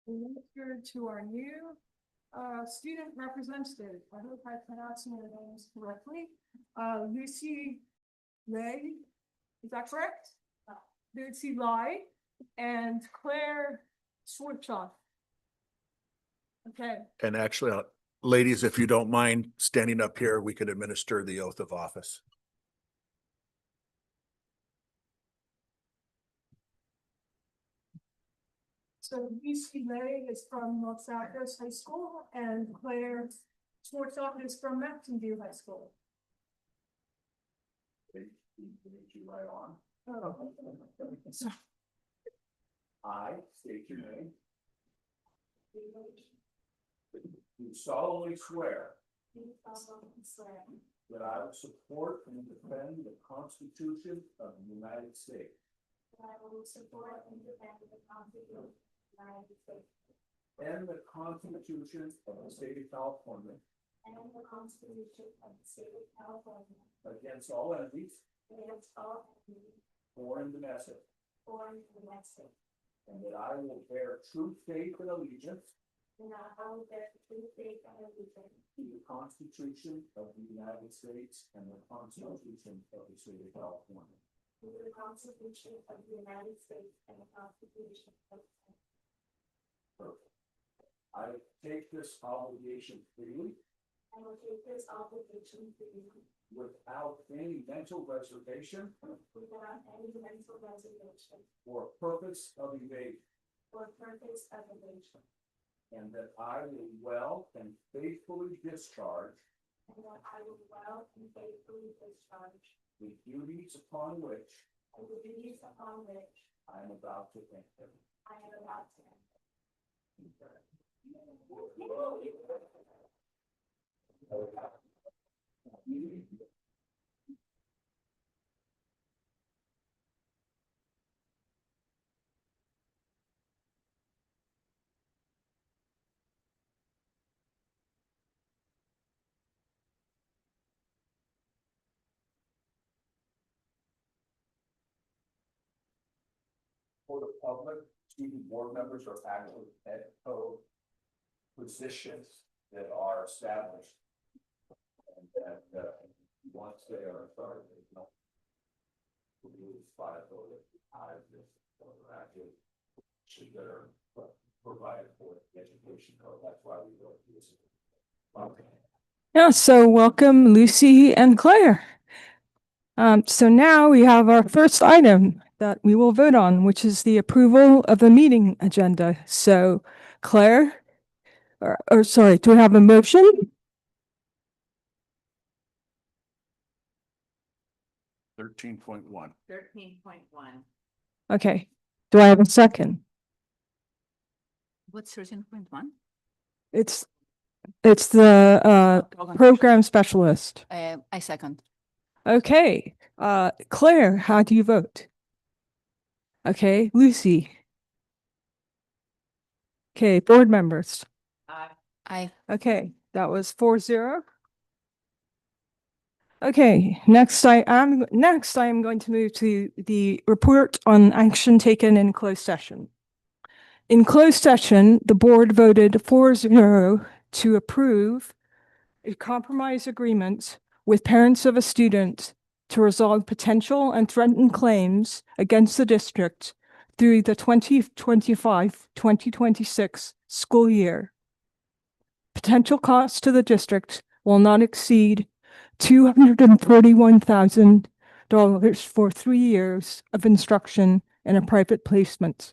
Here to our new student representative. I hope I'm pronouncing your names correctly. Lucy Lay, is that correct? Lucy Lai and Claire Schwartzoff. Okay. And actually, ladies, if you don't mind standing up here, we could administer the oath of office. So Lucy Lay is from Los Santos High School and Claire Schwartzoff is from Mountain View High School. Right on. Oh. I state your name. Do solemnly swear that I will support and defend the Constitution of the United States. That I will support and defend the Constitution of the United States. And the Constitution of the State of California. And the Constitution of the State of California. Against all enemies. Against all enemies. Foreign and domestic. Foreign and domestic. And that I will bear true faith and allegiance. And I will bear true faith and allegiance. To the Constitution of the United States and the Constitution of the State of California. To the Constitution of the United States and the Constitution of the State. Perfect. I take this obligation freely. I will take this obligation freely. Without any mental reservation. Without any mental reservation. Or purpose of evasion. For purpose of evasion. And that I will well and faithfully discharge. And that I will well and faithfully discharge. The duties upon which. And the duties upon which. I am about to enter. I am about to enter. For the public, student board members are actually head code positions that are established. And that once they are started, they don't. Lose five or five or actually should that are provided for the education code. That's why we go through this. Okay. Yeah, so welcome Lucy and Claire. So now we have our first item that we will vote on, which is the approval of the meeting agenda. So Claire, or sorry, do we have a motion? 13.1. 13.1. Okay, do I have a second? What's 13.1? It's the program specialist. I second. Okay, Claire, how do you vote? Okay, Lucy. Okay, board members. I Okay, that was 4-0. Okay, next I am going to move to the report on action taken in closed session. In closed session, the board voted 4-0 to approve a compromise agreement with parents of a student to resolve potential and threatened claims against the district through the 2025-2026 school year. Potential costs to the district will not exceed $241,000 for 3 years of instruction in a private placement.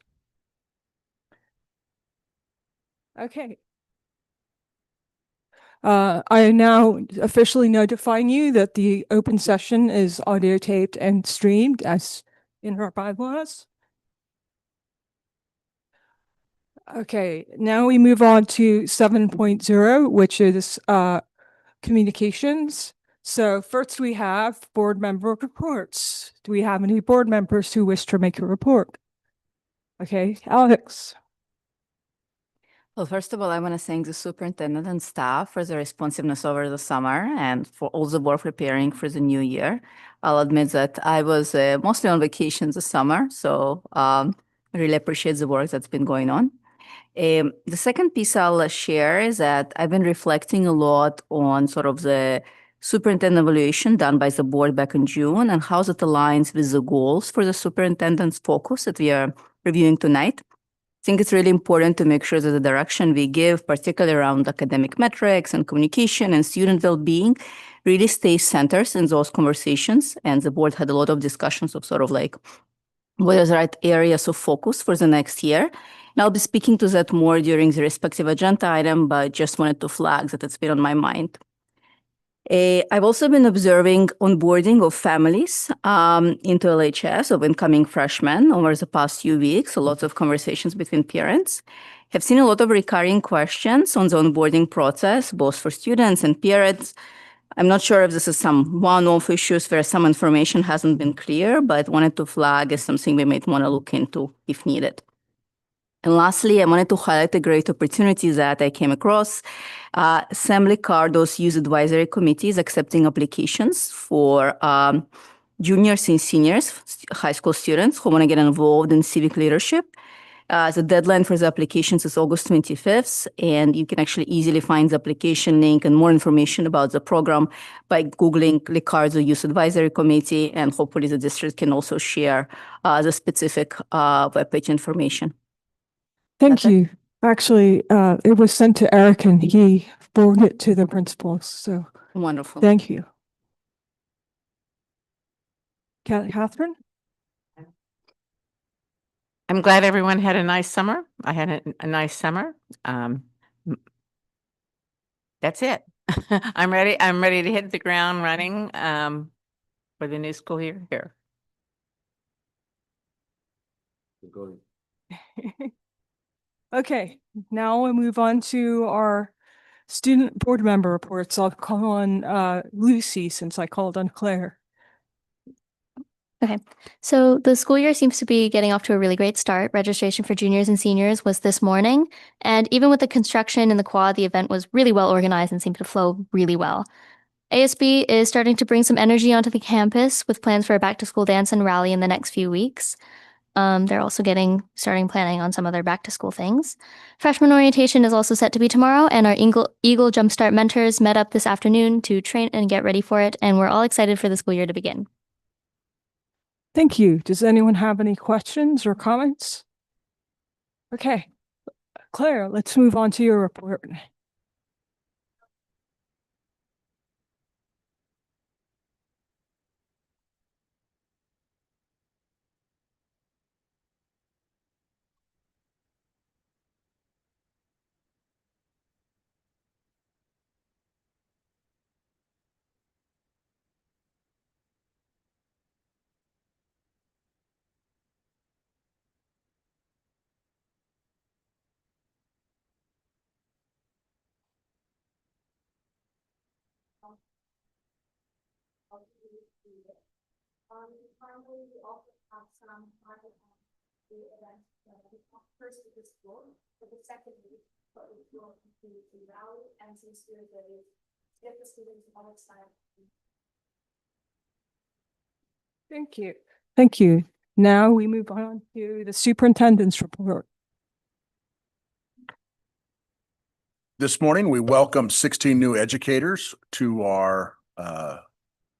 Okay. I am now officially notifying you that the open session is audio taped and streamed as in our bylaws. Okay, now we move on to 7.0, which is communications. So first we have board member reports. Do we have any board members who wish to make a report? Okay, Alex. Well, first of all, I want to thank the superintendent and staff for their responsiveness over the summer and for all the work preparing for the new year. I'll admit that I was mostly on vacation this summer, so I really appreciate the work that's been going on. The second piece I'll share is that I've been reflecting a lot on sort of the superintendent evaluation done by the board back in June and how that aligns with the goals for the superintendent's focus that we are reviewing tonight. I think it's really important to make sure that the direction we give, particularly around academic metrics and communication and student well-being, really stays centered in those conversations. And the board had a lot of discussions of sort of like what are the right areas of focus for the next year. And I'll be speaking to that more during the respective agenda item, but just wanted to flag that it's been on my mind. I've also been observing onboarding of families into LHS of incoming freshmen over the past few weeks, so lots of conversations between parents. Have seen a lot of recurring questions on the onboarding process, both for students and parents. I'm not sure if this is some one-off issues where some information hasn't been clear, but wanted to flag as something we might want to look into if needed. And lastly, I wanted to highlight a great opportunity that I came across. Sam Licardo's Youth Advisory Committee is accepting applications for juniors and seniors, high school students who want to get involved in civic leadership. The deadline for the applications is August 25th, and you can actually easily find the application link and more information about the program by Googling Licardo Youth Advisory Committee, and hopefully the district can also share the specific webpage information. Thank That's it. you. Actually, it was sent to Eric and he forwarded it to the principals. So Wonderful. thank you. Catherine? I'm glad everyone had a nice summer. I had a nice summer. That's it. I'm ready. I'm ready to hit the ground running for the new school year here. Okay, now we'll move on to our student board member reports. I'll call on Lucy since I called on Claire. Okay, so the school year seems to be getting off to a really great start. Registration for juniors and seniors was this morning, and even with the construction and the quad, the event was really well organized and seemed to flow really well. ASB is starting to bring some energy onto the campus with plans for a back-to-school dance and rally in the next few weeks. They're also starting planning on some other back-to-school things. Freshman orientation is also set to be tomorrow, and our Eagle Jumpstart mentors met up this afternoon to train and get ready for it, and we're all excited for the school year to begin. Thank you. Does anyone have any questions or comments? Okay, Claire, let's move on to your report. Finally, we also have some the event, first with the school, for the second week, but we will continue to rally and some student days, get the students all excited. Thank you. Thank you. Now we move on to the superintendent's report. This morning, we welcome 16 new educators to our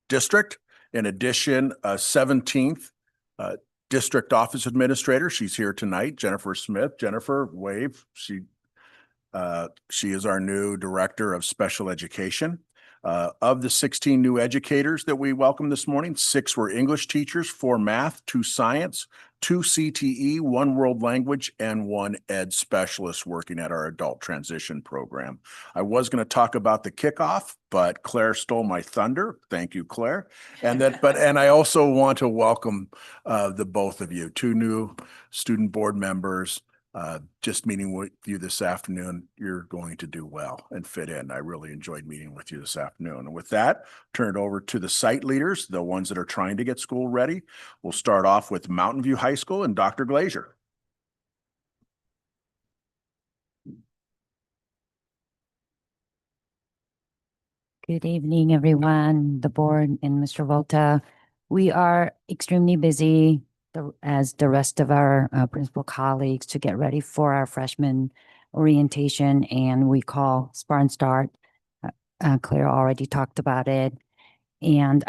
district. In addition, a 17th district office administrator. She's here tonight, Jennifer Smith. Jennifer, wave. She is our new director of special education. Of the 16 new educators that we welcome this morning, 6 were English teachers, 4 math, 2 science, 2 CTE, 1 world language, and 1 ed specialist working at our adult transition program. I was going to talk about the kickoff, but Claire stole my thunder. Thank you, Claire. And I also want to welcome the both of you, 2 new student board members. Just meeting with you this afternoon, you're going to do well and fit in. I really enjoyed meeting with you this afternoon. And with that, turn it over to the site leaders, the ones that are trying to get school ready. We'll start off with Mountain View High School and Dr. Glazier. Good evening, everyone, the board and Mr. Volta. We are extremely busy as the rest of our principal colleagues to get ready for our freshman orientation, and we call Spartan Start. Claire already talked about it. And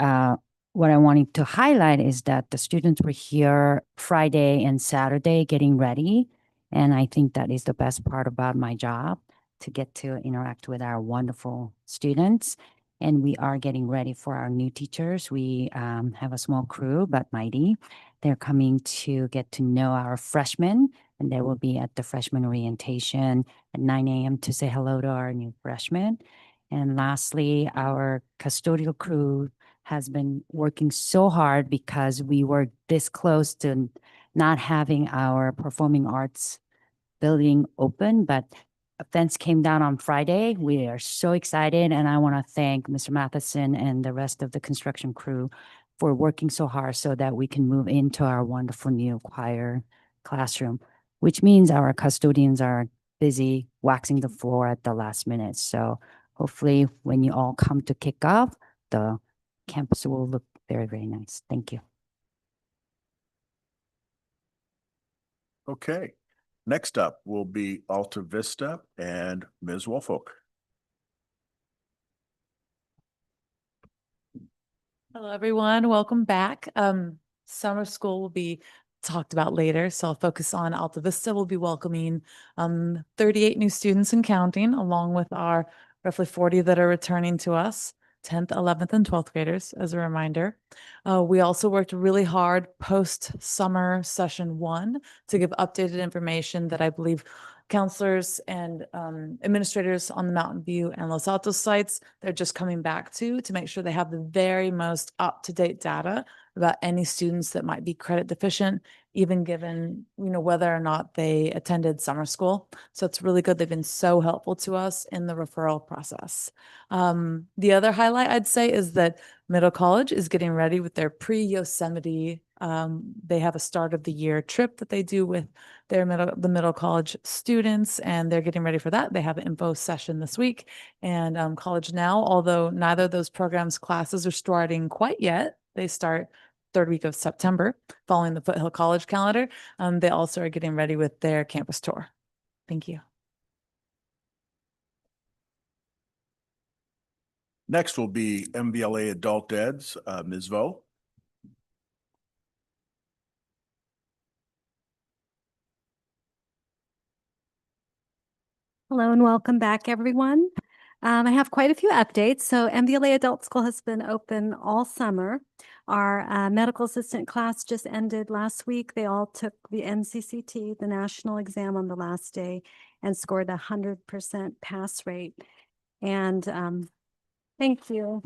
what I wanted to highlight is that the students were here Friday and Saturday getting ready. And I think that is the best part about my job, to get to interact with our wonderful students. And we are getting ready for our new teachers. We have a small crew, but mighty. They're coming to get to know our freshmen, and they will be at the freshman orientation at 9 a.m. to say hello to our new freshmen. And lastly, our custodial crew has been working so hard because we were this close to not having our performing arts building open, but a fence came down on Friday. We are so excited, and I want to thank Mr. Matheson and the rest of the construction crew for working so hard so that we can move into our wonderful new choir classroom, which means our custodians are busy waxing the floor at the last minute. So hopefully when you all come to kick off, the campus will look very, very nice. Thank you. Okay. Next up will be Alta Vista and Ms. Woolfolk. Hello, everyone. Welcome back. Summer school will be talked about later, so I'll focus on Alta Vista. We'll be welcoming 38 new students and counting, along with our roughly 40 that are returning to us, 10th, 11th, and 12th graders, as a reminder. We also worked really hard post-summer session 1 to give updated information that I believe counselors and administrators on the Mountain View and Los Altos sites, they're just coming back to make sure they have the very most up-to-date data about any students that might be credit deficient, even given, whether or not they attended summer school. So it's really good. They've been so helpful to us in the referral process. The other highlight I'd say is that Middle College is getting ready with their pre-Yosemite. They have a start of the year trip that they do with the middle college students, and they're getting ready for that. They have an info session this week, and College Now, although neither of those programs classes are starting quite yet, they start third week of September following the Foothill College calendar. They also are getting ready with their campus tour. Thank you. Next will be MVLA Adult Eds, Ms. Vo. Hello and welcome back, everyone. I have quite a few updates. So MVLA Adult School has been open all summer. Our medical assistant class just ended last week. They all took the NCCT, the national exam, on the last day and scored 100% pass rate. And thank you.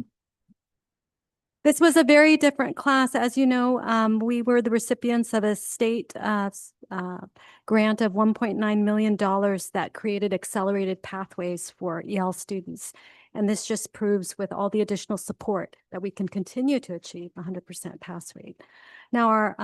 This was a very different class. As you know, we were the recipients of a state grant of $1.9 million that created accelerated pathways for EL students. And this just proves, with all the additional support, that we can continue to achieve 100% pass rate. Now, our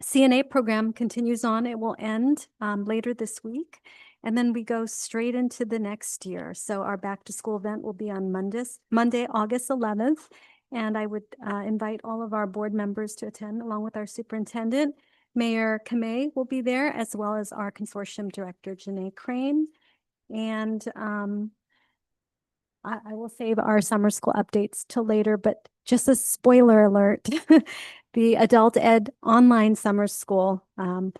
CNA program continues on. It will end later this week. And then we go straight into the next year. So our back to school event will be on Monday, August 11th. And I would invite all of our board members to attend, along with our superintendent. Mayor Kamei will be there, as well as our consortium director, Janae Crane. And I will save our summer school updates till later, but just a spoiler alert, the Adult Ed online summer school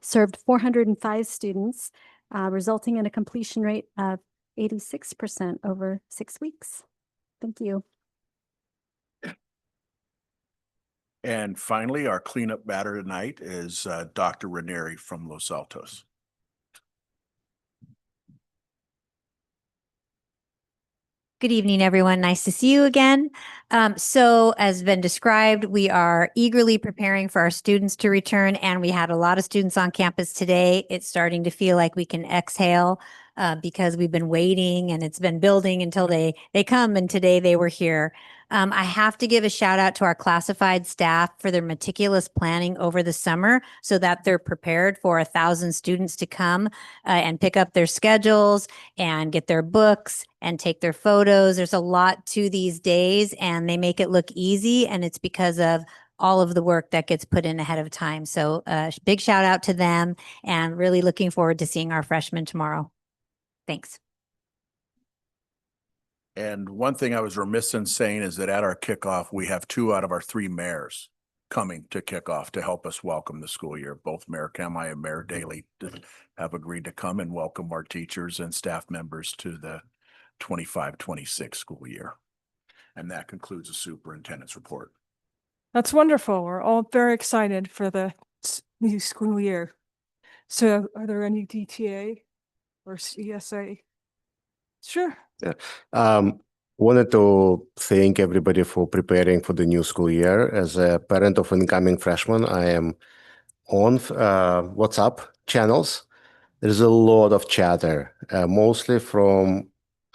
served 405 students, resulting in a completion rate of 86% over 6 weeks. Thank you. And finally, our cleanup batter tonight is Dr. Ranieri from Los Altos. Good evening, everyone. Nice to see you again. So as been described, we are eagerly preparing for our students to return, and we had a lot of students on campus today. It's starting to feel like we can exhale because we've been waiting and it's been building until they come, and today they were here. I have to give a shout out to our classified staff for their meticulous planning over the summer so that they're prepared for 1,000 students to come and pick up their schedules and get their books and take their photos. There's a lot to these days, and they make it look easy, and it's because of all of the work that gets put in ahead of time. So big shout out to them and really looking forward to seeing our freshmen tomorrow. Thanks. And one thing I was remiss in saying is that at our kickoff, we have 2 out of our 3 mayors coming to kickoff to help us welcome the school year. Both Mayor Kamai and Mayor Daley have agreed to come and welcome our teachers and staff members to the 25-26 school year. And that concludes the superintendent's report. That's wonderful. We're all very excited for the new school year. So are there any DTA or CSA? Sure. Wanted to thank everybody for preparing for the new school year. As a parent of incoming freshmen, I am on WhatsApp channels. There's a lot of chatter, mostly from,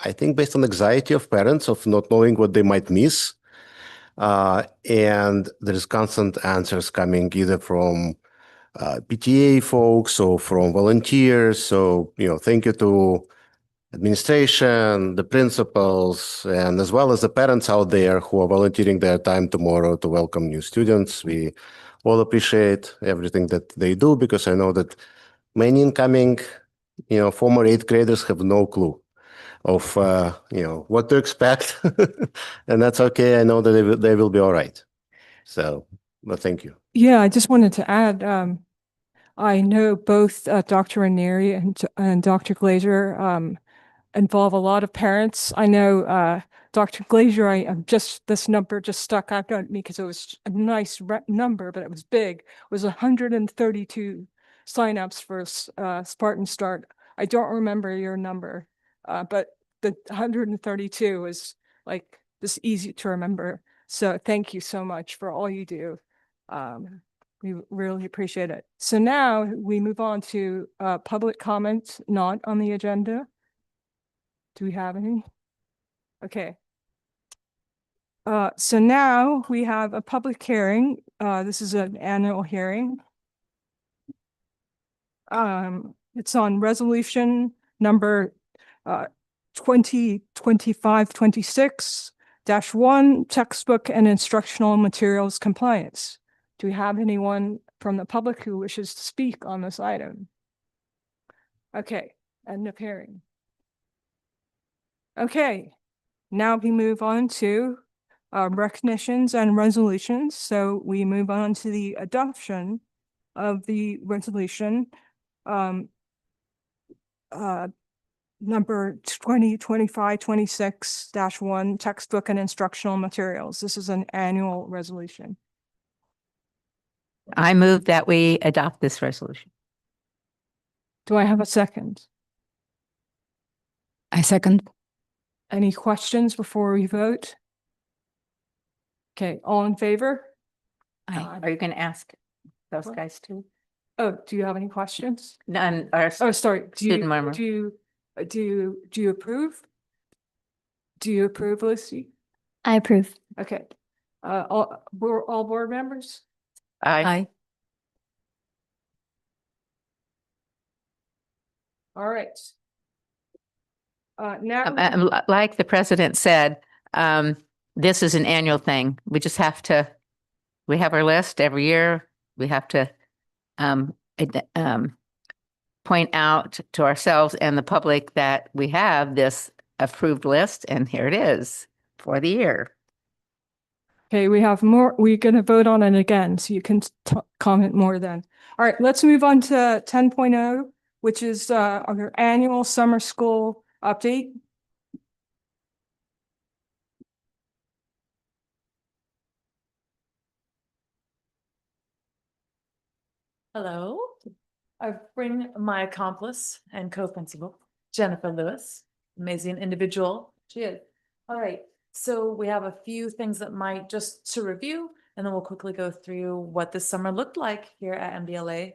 I think, based on anxiety of parents of not knowing what they might miss. And there's constant answers coming either from PTA folks or from volunteers. So, thank you to administration, the principals, and as well as the parents out there who are volunteering their time tomorrow to welcome new students. We all appreciate everything that they do because I know that many incoming, former 8th graders have no clue of, what to expect. And that's okay. I know that they will be all right. So, but thank you. Yeah, I just wanted to add, I know both Dr. Ranieri and Dr. Glazer involve a lot of parents. I know Dr. Glazer, this number just stuck out at me because it was a nice number, but it was big. It was 132 signups for Spartan Start. I don't remember your number, but the 132 is like this easy to remember. So thank you so much for all you do. We really appreciate it. So now we move on to public comments not on the agenda. Do we have any? Okay. So now we have a public hearing. This is an annual hearing. It's on resolution number 2025-26-1, textbook and instructional materials compliance. Do we have anyone from the public who wishes to speak on this item? Okay, end of hearing. Okay, now we move on to recognitions and resolutions. So we move on to the adoption of the resolution number 2025-26-1, textbook and instructional materials. This is an annual resolution. I move that we adopt this resolution. Do I have a second? I second. Any questions before we vote? Okay, all in favor? Are you going to ask those What? guys too? Oh, do you have any questions? None. Our Oh, sorry. student member. Do you approve? Do you approve, Lucy? I approve. Okay. All board members? Aye. All right. Now, Like the president said, this is an annual thing. We just have to, we have our list every year. We have to point out to ourselves and the public that we have this approved list, and here it is for the year. okay, we have more. We're going to vote on it again, so you can comment more then. All right, let's move on to 10.0, which is our annual summer school update. Hello, I bring my accomplice and co-principal, Jennifer Lewis, amazing individual she is. All right, so we have a few things that might just to review, and then we'll quickly go through what this summer looked like here at MVLA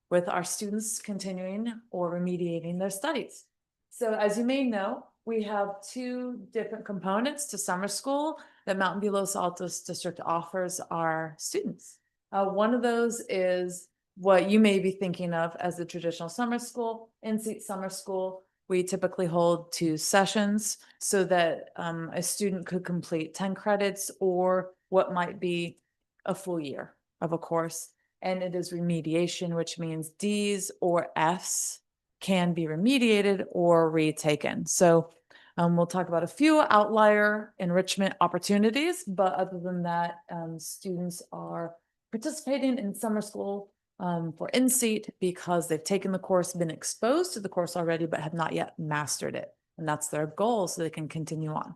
with our students continuing or remediating their studies. So as you may know, we have two different components to summer school that Mountain View Los Altos District offers our students. One of those is what you may be thinking of as the traditional summer school. In-seat summer school, we typically hold 2 sessions so that a student could complete 10 credits or what might be a full year of a course. And it is remediation, which means D's or F's can be remediated or retaken. So we'll talk about a few outlier enrichment opportunities, but other than that, students are participating in summer school for in-seat because they've taken the course, been exposed to the course already, but have not yet mastered it. And that's their goal, so they can continue on.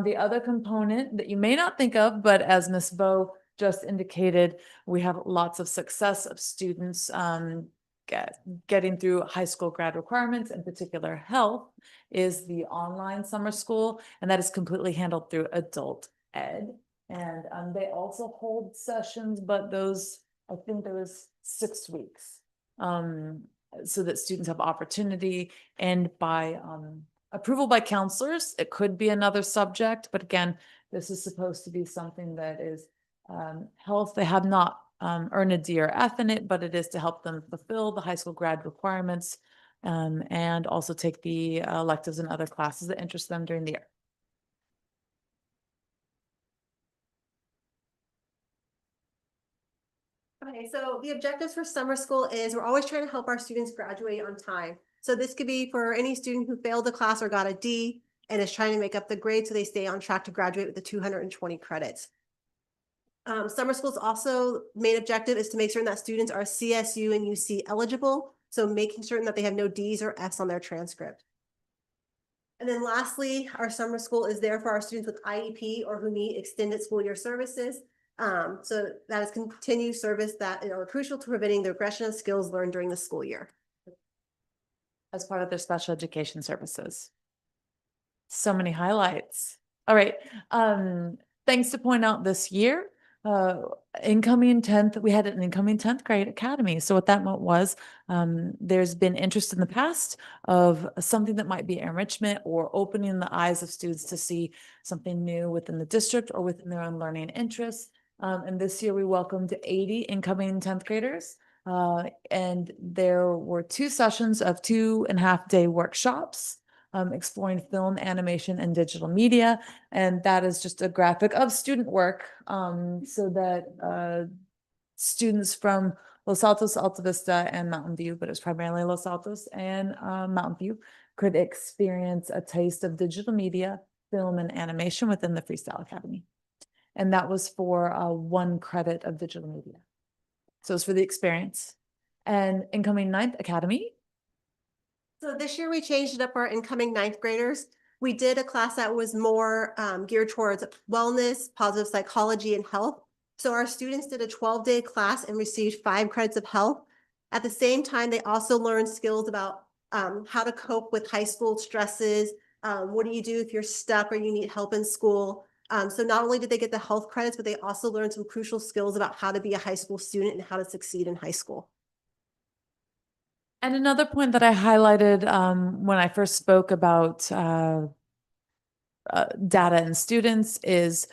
The other component that you may not think of, but as Ms. Bo just indicated, we have lots of success of students getting through high school grad requirements, in particular health, is the online summer school, and that is completely handled through adult ed. And they also hold sessions, but those, I think there was 6 weeks, so that students have opportunity, and by approval by counselors, it could be another subject, but again, this is supposed to be something that is health. They have not earned a D or F in it, but it is to help them fulfill the high school grad requirements and also take the electives and other classes that interest them during the year. Okay, so the objectives for summer school is we're always trying to help our students graduate on time. So this could be for any student who failed the class or got a D and is trying to make up the grade so they stay on track to graduate with the 220 credits. Summer school's also main objective is to make certain that students are CSU and UC eligible. So making certain that they have no D's or F's on their transcript. And then lastly, our summer school is there for our students with IEP or who need extended school year services. So that is continued service that are crucial to preventing the regression of skills learned during the school year. As part of their special education services. So many highlights. All right. Things to point out this year. Incoming 10th, we had an incoming 10th grade academy. So what that meant was there's been interest in the past of something that might be enrichment or opening the eyes of students to see something new within the district or within their own learning interests. And this year we welcomed 80 incoming 10th graders. And there were 2 sessions of 2.5-day workshops exploring film, animation, and digital media. And that is just a graphic of student work so that students from Los Altos, Alta Vista, and Mountain View, but it was primarily Los Altos and Mountain View, could experience a taste of digital media, film, and animation within the Freestyle Academy. And that was for 1 credit of digital media. So it's for the experience. And incoming 9th academy. So this year we changed it up for our incoming 9th graders. We did a class that was more geared towards wellness, positive psychology, and health. So our students did a 12-day class and received 5 credits of health. At the same time, they also learned skills about how to cope with high school stresses. What do you do if you're stuck or you need help in school? So not only did they get the health credits, but they also learned some crucial skills about how to be a high school student and how to succeed in high school. And another point that I highlighted when I first spoke about data and students is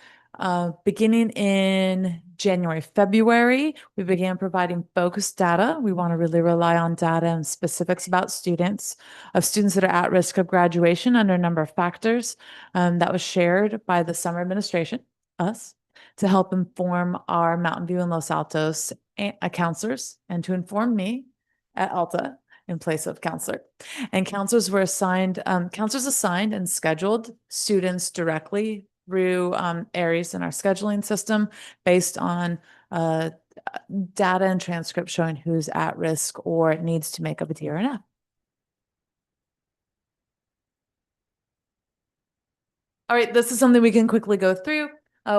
beginning in January, February, we began providing focused data. We want to really rely on data and specifics about students that are at risk of graduation under a number of factors that was shared by the summer administration, us, to help inform our Mountain View and Los Altos counselors and to inform me at Alta in place of counselor. And counselors were assigned, and scheduled students directly through Aries in our scheduling system based on data and transcript showing who's at risk or needs to make up a D or an F. All right, this is something we can quickly go through.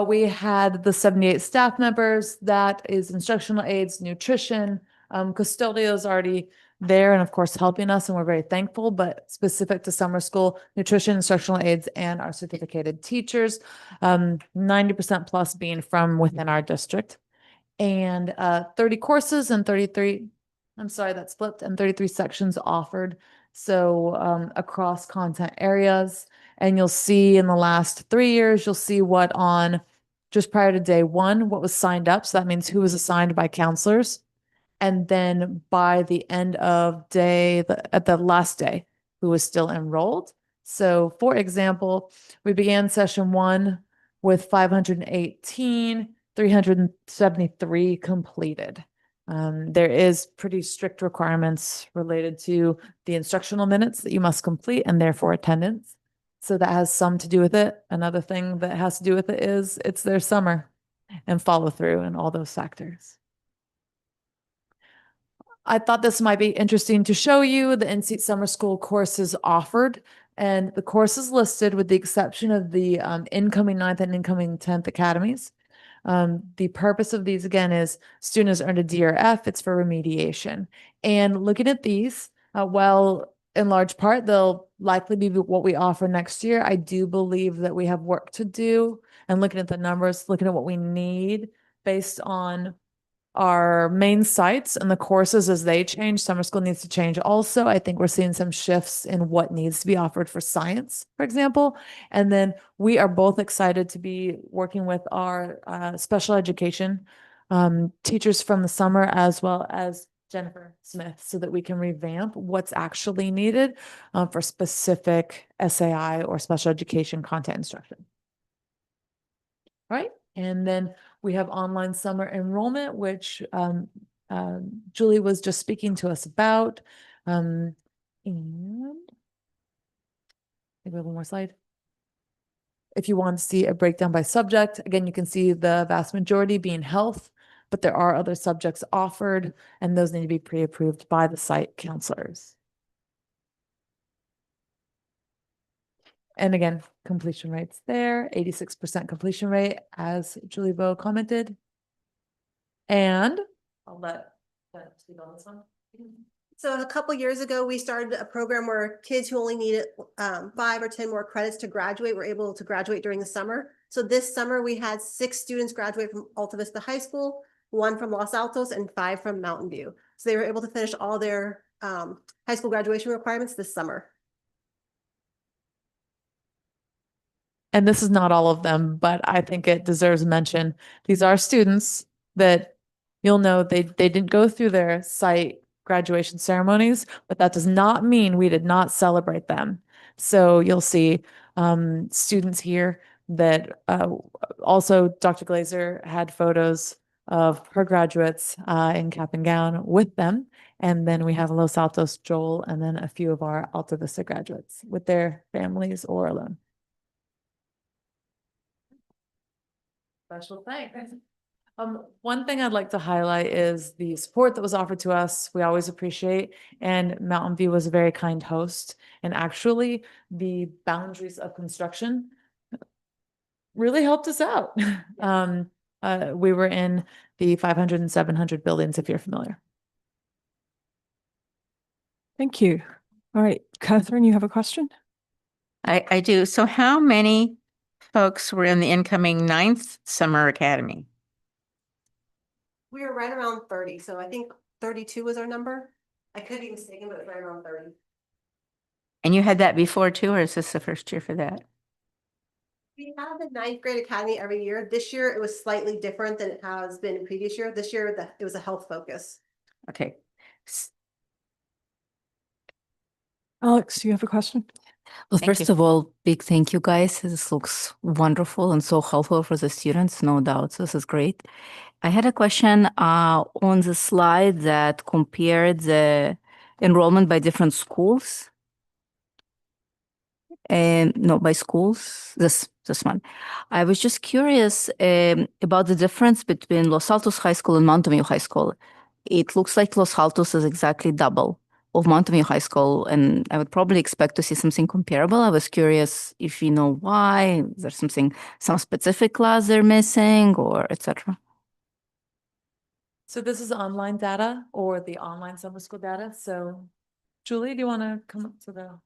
We had the 78 staff members. That is instructional aides, nutrition, custodials already there and of course helping us, and we're very thankful, but specific to summer school, nutrition, instructional aides, and our certificated teachers, 90% plus being from within our district, and 30 courses and 33, I'm sorry, that's flipped, and 33 sections offered. So across content areas, and you'll see in the last 3 years, you'll see what on just prior to day 1, what was signed up. So that means who was assigned by counselors. And then by the end of day, at the last day, who was still enrolled. So for example, we began session 1 with 518, 373 completed. There is pretty strict requirements related to the instructional minutes that you must complete and therefore attendance. So that has some to do with it. Another thing that has to do with it is it's their summer and follow through and all those factors. I thought this might be interesting to show you the in-seat summer school courses offered, and the courses listed with the exception of the incoming 9th and incoming 10th academies. The purpose of these again is students earned a D or F, it's for remediation. And looking at these, well, in large part, they'll likely be what we offer next year. I do believe that we have work to do, and looking at the numbers, looking at what we need based on our main sites and the courses as they change. Summer school needs to change also. I think we're seeing some shifts in what needs to be offered for science, for example. And then we are both excited to be working with our special education teachers from the summer, as well as Jennifer Smith, so that we can revamp what's actually needed for specific SAI or special education content instruction. Right? And then we have online summer enrollment, which Julie was just speaking to us about. And I think we have one more slide. If you want to see a breakdown by subject, again, you can see the vast majority being health, but there are other subjects offered, and those need to be pre-approved by the site counselors. And again, completion rates there, 86% completion rate, as Julie Bowe commented. And I'll let Jen speak on this one. So a couple years ago, we started a program where kids who only needed 5 or 10 more credits to graduate were able to graduate during the summer. So this summer, we had 6 students graduate from Alta Vista High School, 1 from Los Altos, and 5 from Mountain View. So they were able to finish all their high school graduation requirements this summer. And this is not all of them, but I think it deserves mention. These are students that you'll know they didn't go through their site graduation ceremonies, but that does not mean we did not celebrate them. So you'll see students here that also Dr. Glazer had photos of her graduates in cap and gown with them. And then we have Los Altos, Joel, and then a few of our Alta Vista graduates with their families or alone. Special thanks. One thing I'd like to highlight is the support that was offered to us. We always appreciate, and Mountain View was a very kind host. And actually, the boundaries of construction really helped us out. We were in the 500 and 700 buildings, if you're familiar. Thank you. All right, Catherine, you have a question? I do. So how many folks were in the incoming 9th summer academy? We were right around 30. So I think 32 was our number. I could be mistaken, but it was right around 30. And you had that before too, or is this the first year for that? We have the 9th grade academy every year. This year, it was slightly different than it has been in previous year. This year, it was a health focus. Okay. Alex, do you have a question? Well, Thank first you. of all, big thank you guys. This looks wonderful and so helpful for the students, no doubt. This is great. I had a question on the slide that compared the enrollment by different schools. And no, by schools, this one. I was just curious about the difference between Los Altos High School and Mountain View High School. It looks like Los Altos is exactly double of Mountain View High School, and I would probably expect to see something comparable. I was curious if you know why. Is there some specific class they're missing, or etc.? So this is online data or the online summer school data. So Julie, do you want to come up to the...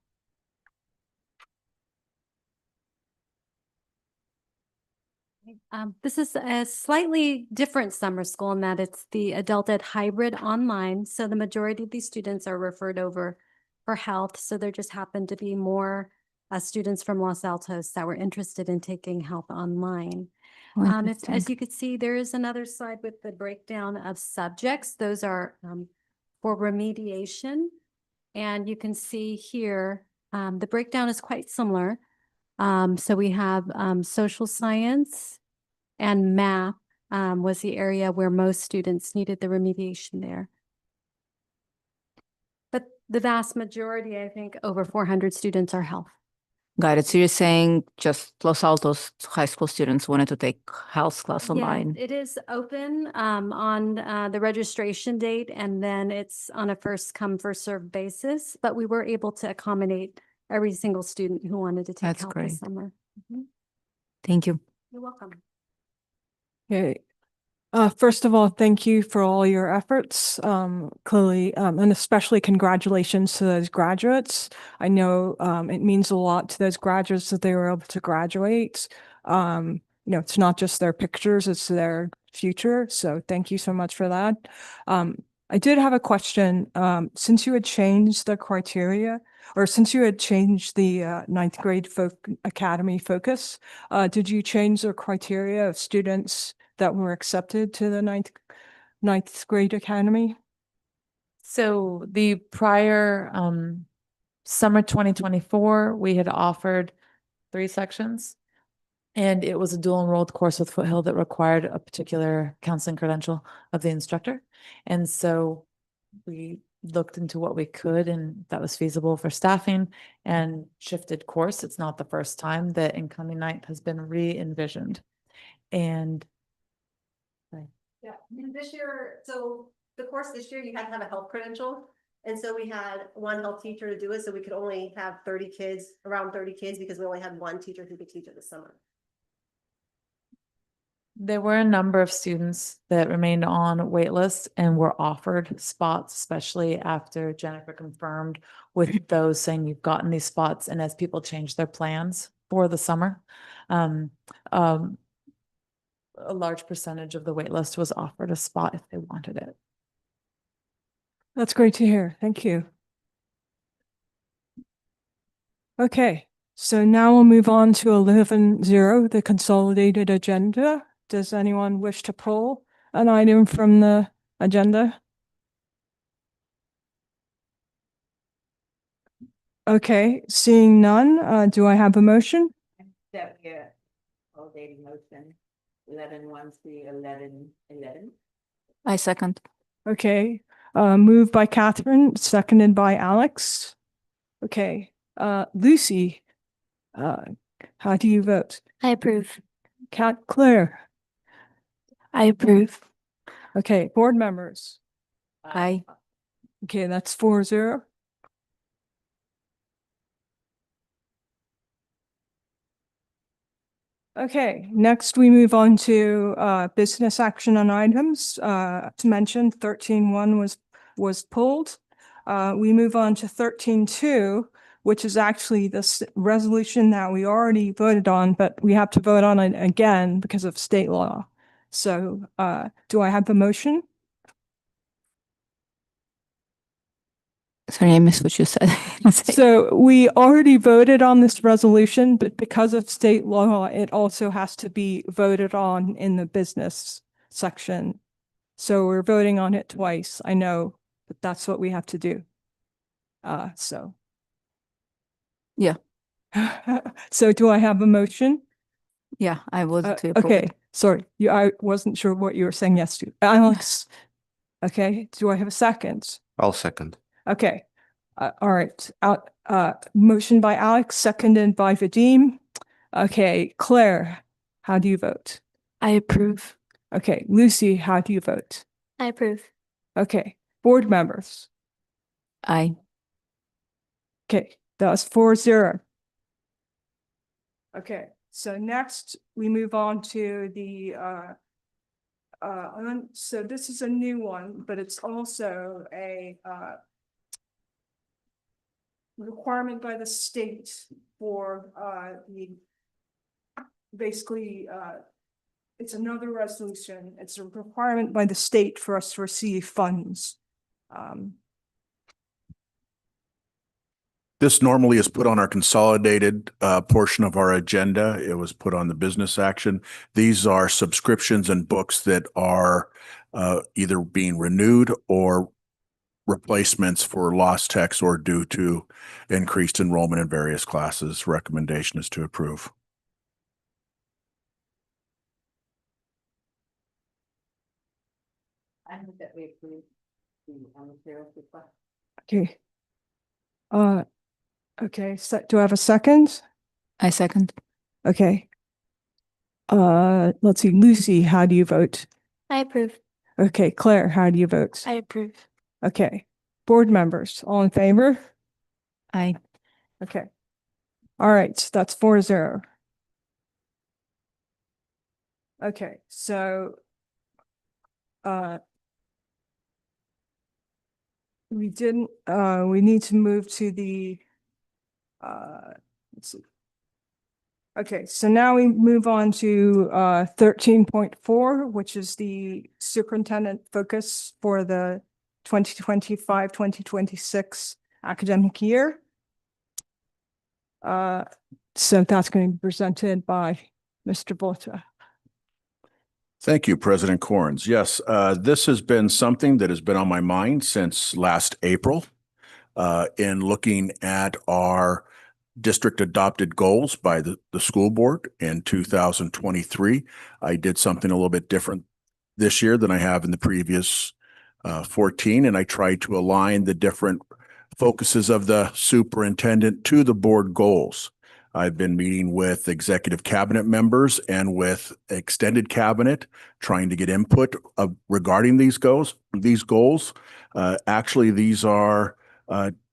This is a slightly different summer school in that it's the adult ed hybrid online. So the majority of these students are referred over for health. So there just happened to be more students from Los Altos that were interested in taking health online. As you could see, there is another slide with the breakdown of subjects. Those are for remediation. And you can see here, the breakdown is quite similar. So we have social science and math was the area where most students needed the remediation there. But the vast majority, I think, over 400 students are health. Got it. So you're saying just Los Altos high school students wanted to take health class online? Yeah, it is open on the registration date, and then it's on a first come, first served basis. But we were able to accommodate every single student who wanted to take That's health great. this summer. Mhm. Thank you. You're welcome. Okay. First of all, thank you for all your efforts, clearly, and especially congratulations to those graduates. I know it means a lot to those graduates that they were able to graduate. It's not just their pictures, it's their future. So thank you so much for that. I did have a question. Since you had changed the criteria, or since you had changed the ninth grade academy focus, did you change the criteria of students that were accepted to the ninth grade academy? So the prior summer 2024, we had offered 3 sections. And it was a dual enrolled course with Foothill that required a particular counseling credential of the instructor. And so we looked into what we could, and that was feasible for staffing, and shifted course. It's not the first time that incoming ninth has been re-envisioned. And Yeah, and this year, so the course this year, you had to have a health credential. And so we had one health teacher to do it, so we could only have 30 kids, around 30 kids, because we only had one teacher who could teach it this summer. there were a number of students that remained on wait lists and were offered spots, especially after Jennifer confirmed with those saying you've gotten these spots. And as people changed their plans for the summer, a large percentage of the wait list was offered a spot if they wanted it. That's great to hear. Thank you. Okay, so now we'll move on to 11.0, the consolidated agenda. Does anyone wish to pull an item from the agenda? Okay, seeing none, do I have a motion? That we are consolidating motion 11.1 through 11.11. I second. Okay, moved by Catherine, seconded by Alex. Okay, Lucy, how do you vote? I approve. Claire. I approve. Okay, board members. Aye. Okay, that's 4-0. Okay, next we move on to business action on items. To mention 13.1 was pulled. We move on to 13.2, which is actually this resolution that we already voted on, but we have to vote on it again because of state law. So do I have the motion? Sorry, I missed what you said. So we already voted on this resolution, but because of state law, it also has to be voted on in the business section. So we're voting on it twice. I know, but that's what we have to do. So. Yeah. So do I have a motion? Yeah, I would to approve Okay, it. sorry, I wasn't sure what you were saying yes to. Alex. Okay, do I have a second? I'll second. Okay, all right. Motion by Alex, seconded by Vadim. Okay, Claire, how do you vote? I approve. Okay, Lucy, how do you vote? I approve. Okay, board members. Aye. Okay, that's 4-0. Okay, so next we move on to the so this is a new one, but it's also a requirement by the state for the basically it's another resolution. It's a requirement by the state for us to receive funds. This normally is put on our consolidated portion of our agenda. It was put on the business action. These are subscriptions and books that are either being renewed or replacements for lost texts or due to increased enrollment in various classes. Recommendation is to approve. I move that we approve the materials request. Okay. Okay, so do I have a second? I second. Okay. Let's see, Lucy, how do you vote? I approve. Okay, Claire, how do you vote? I approve. Okay, board members, all in favor? I Okay. All right, that's 4-0. Okay, so we need to move to the let's see. Okay, so now we move on to 13.4, which is the superintendent focus for the 2025-2026 academic year. So that's going to be presented by Mr. Volta. Thank you, President Corns. Yes, this has been something that has been on my mind since last April in looking at our district adopted goals by the school board in 2023. I did something a little bit different this year than I have in the previous 14, and I tried to align the different focuses of the superintendent to the board goals. I've been meeting with executive cabinet members and with extended cabinet, trying to get input regarding these goals. Actually, these are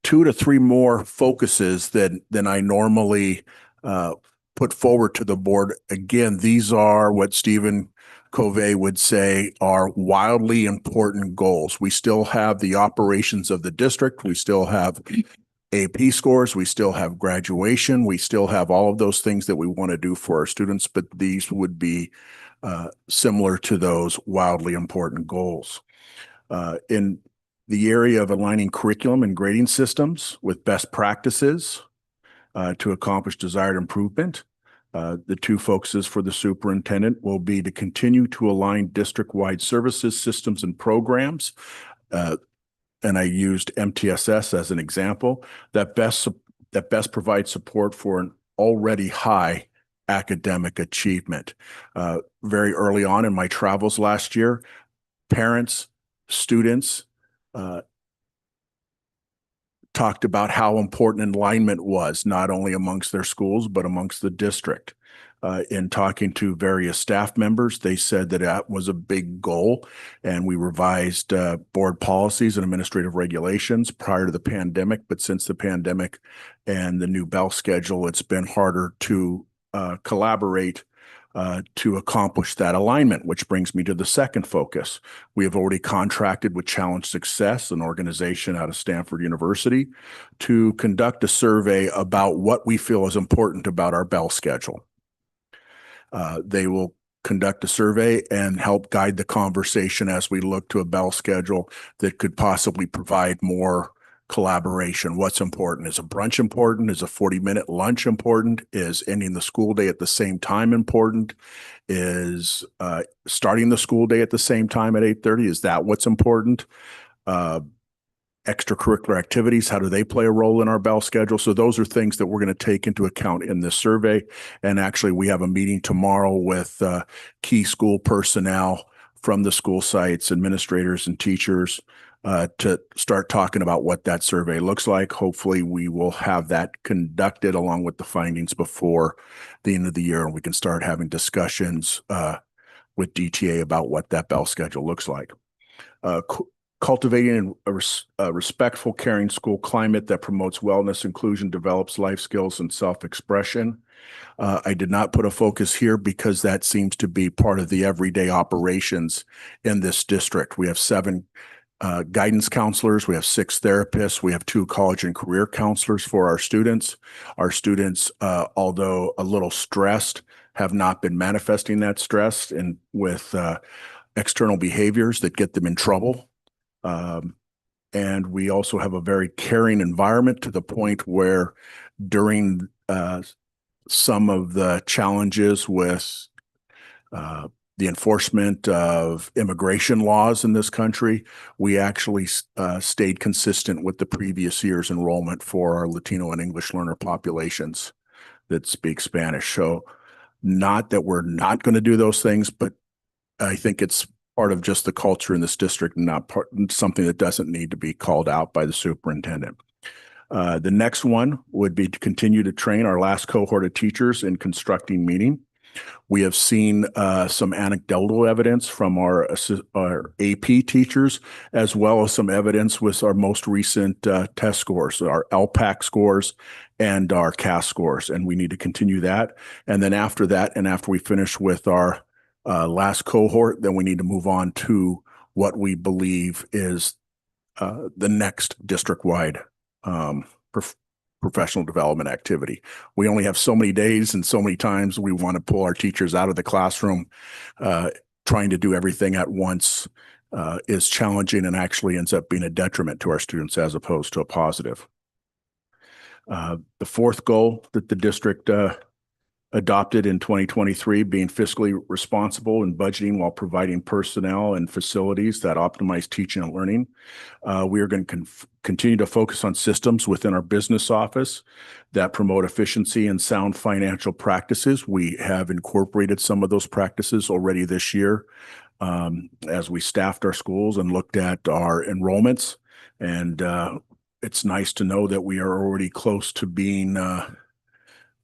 2 to 3 more focuses than I normally put forward to the board. Again, these are what Stephen Covey would say are wildly important goals. We still have the operations of the district. We still have AP scores. We still have graduation. We still have all of those things that we want to do for our students, but these would be similar to those wildly important goals. In the area of aligning curriculum and grading systems with best practices to accomplish desired improvement, the 2 focuses for the superintendent will be to continue to align district-wide services, systems, and programs. And I used MTSS as an example that best provides support for an already high academic achievement. Very early on in my travels last year, parents, students talked about how important alignment was, not only amongst their schools, but amongst the district. In talking to various staff members, they said that that was a big goal, and we revised board policies and administrative regulations prior to the pandemic. But since the pandemic and the new bell schedule, it's been harder to collaborate to accomplish that alignment, which brings me to the second focus. We have already contracted with Challenge Success, an organization out of Stanford University, to conduct a survey about what we feel is important about our bell schedule. They will conduct a survey and help guide the conversation as we look to a bell schedule that could possibly provide more collaboration. What's important? Is a brunch important? Is a 40-minute lunch important? Is ending the school day at the same time important? Is starting the school day at the same time at 8:30? Is that what's important? Extracurricular activities, how do they play a role in our bell schedule? So those are things that we're going to take into account in this survey. And actually, we have a meeting tomorrow with key school personnel from the school sites, administrators and teachers to start talking about what that survey looks like. Hopefully, we will have that conducted along with the findings before the end of the year, and we can start having discussions with DTA about what that bell schedule looks like. Cultivating a respectful, caring school climate that promotes wellness, inclusion, develops life skills, and self-expression. I did not put a focus here because that seems to be part of the everyday operations in this district. We have 7 guidance counselors, we have 6 therapists, we have 2 college and career counselors for our students. Our students, although a little stressed, have not been manifesting that stress and with external behaviors that get them in trouble. And we also have a very caring environment to the point where during some of the challenges with the enforcement of immigration laws in this country, we actually stayed consistent with the previous year's enrollment for our Latino and English learner populations that speak Spanish. So not that we're not going to do those things, but I think it's part of just the culture in this district and not something that doesn't need to be called out by the superintendent. The next one would be to continue to train our last cohort of teachers in constructing meaning. We have seen some anecdotal evidence from our AP teachers, as well as some evidence with our most recent test scores, our LPAC scores and our CAS scores, and we need to continue that. And then after that, and after we finish with our last cohort, then we need to move on to what we believe is the next district-wide professional development activity. We only have so many days and so many times we want to pull our teachers out of the classroom. Trying to do everything at once is challenging and actually ends up being a detriment to our students as opposed to a positive. The fourth goal that the district adopted in 2023, being fiscally responsible and budgeting while providing personnel and facilities that optimize teaching and learning. We are going to continue to focus on systems within our business office that promote efficiency and sound financial practices. We have incorporated some of those practices already this year as we staffed our schools and looked at our enrollments. And it's nice to know that we are already close to being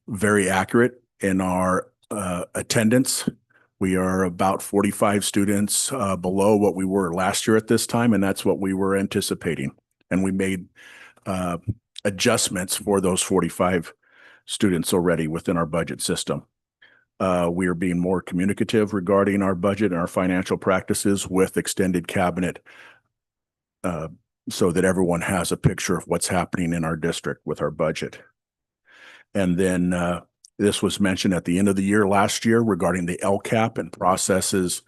very accurate in our attendance. We are about 45 students below what we were last year at this time, and that's what we were anticipating. And we made adjustments for those 45 students already within our budget system. We are being more communicative regarding our budget and our financial practices with extended cabinet so that everyone has a picture of what's happening in our district with our budget. And then this was mentioned at the end of the year last year regarding the LCAP and processes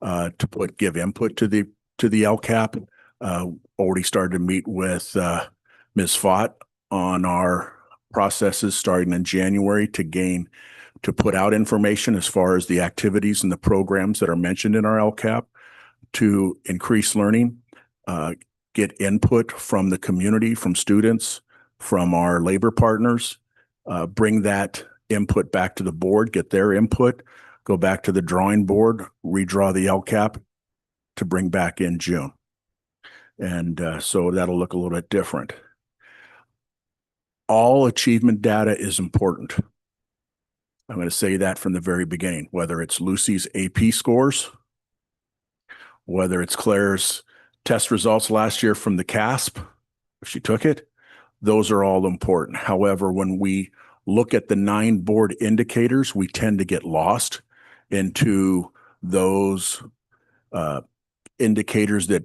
to give input to the LCAP. Already started to meet with Ms. Fott on our processes starting in January to put out information as far as the activities and the programs that are mentioned in our LCAP to increase learning, get input from the community, from students, from our labor partners, bring that input back to the board, get their input, go back to the drawing board, redraw the LCAP to bring back in June. And so that'll look a little bit different. All achievement data is important. I'm going to say that from the very beginning, whether it's Lucy's AP scores, whether it's Claire's test results last year from the CASP, if she took it, those are all important. However, when we look at the 9 board indicators, we tend to get lost into those indicators that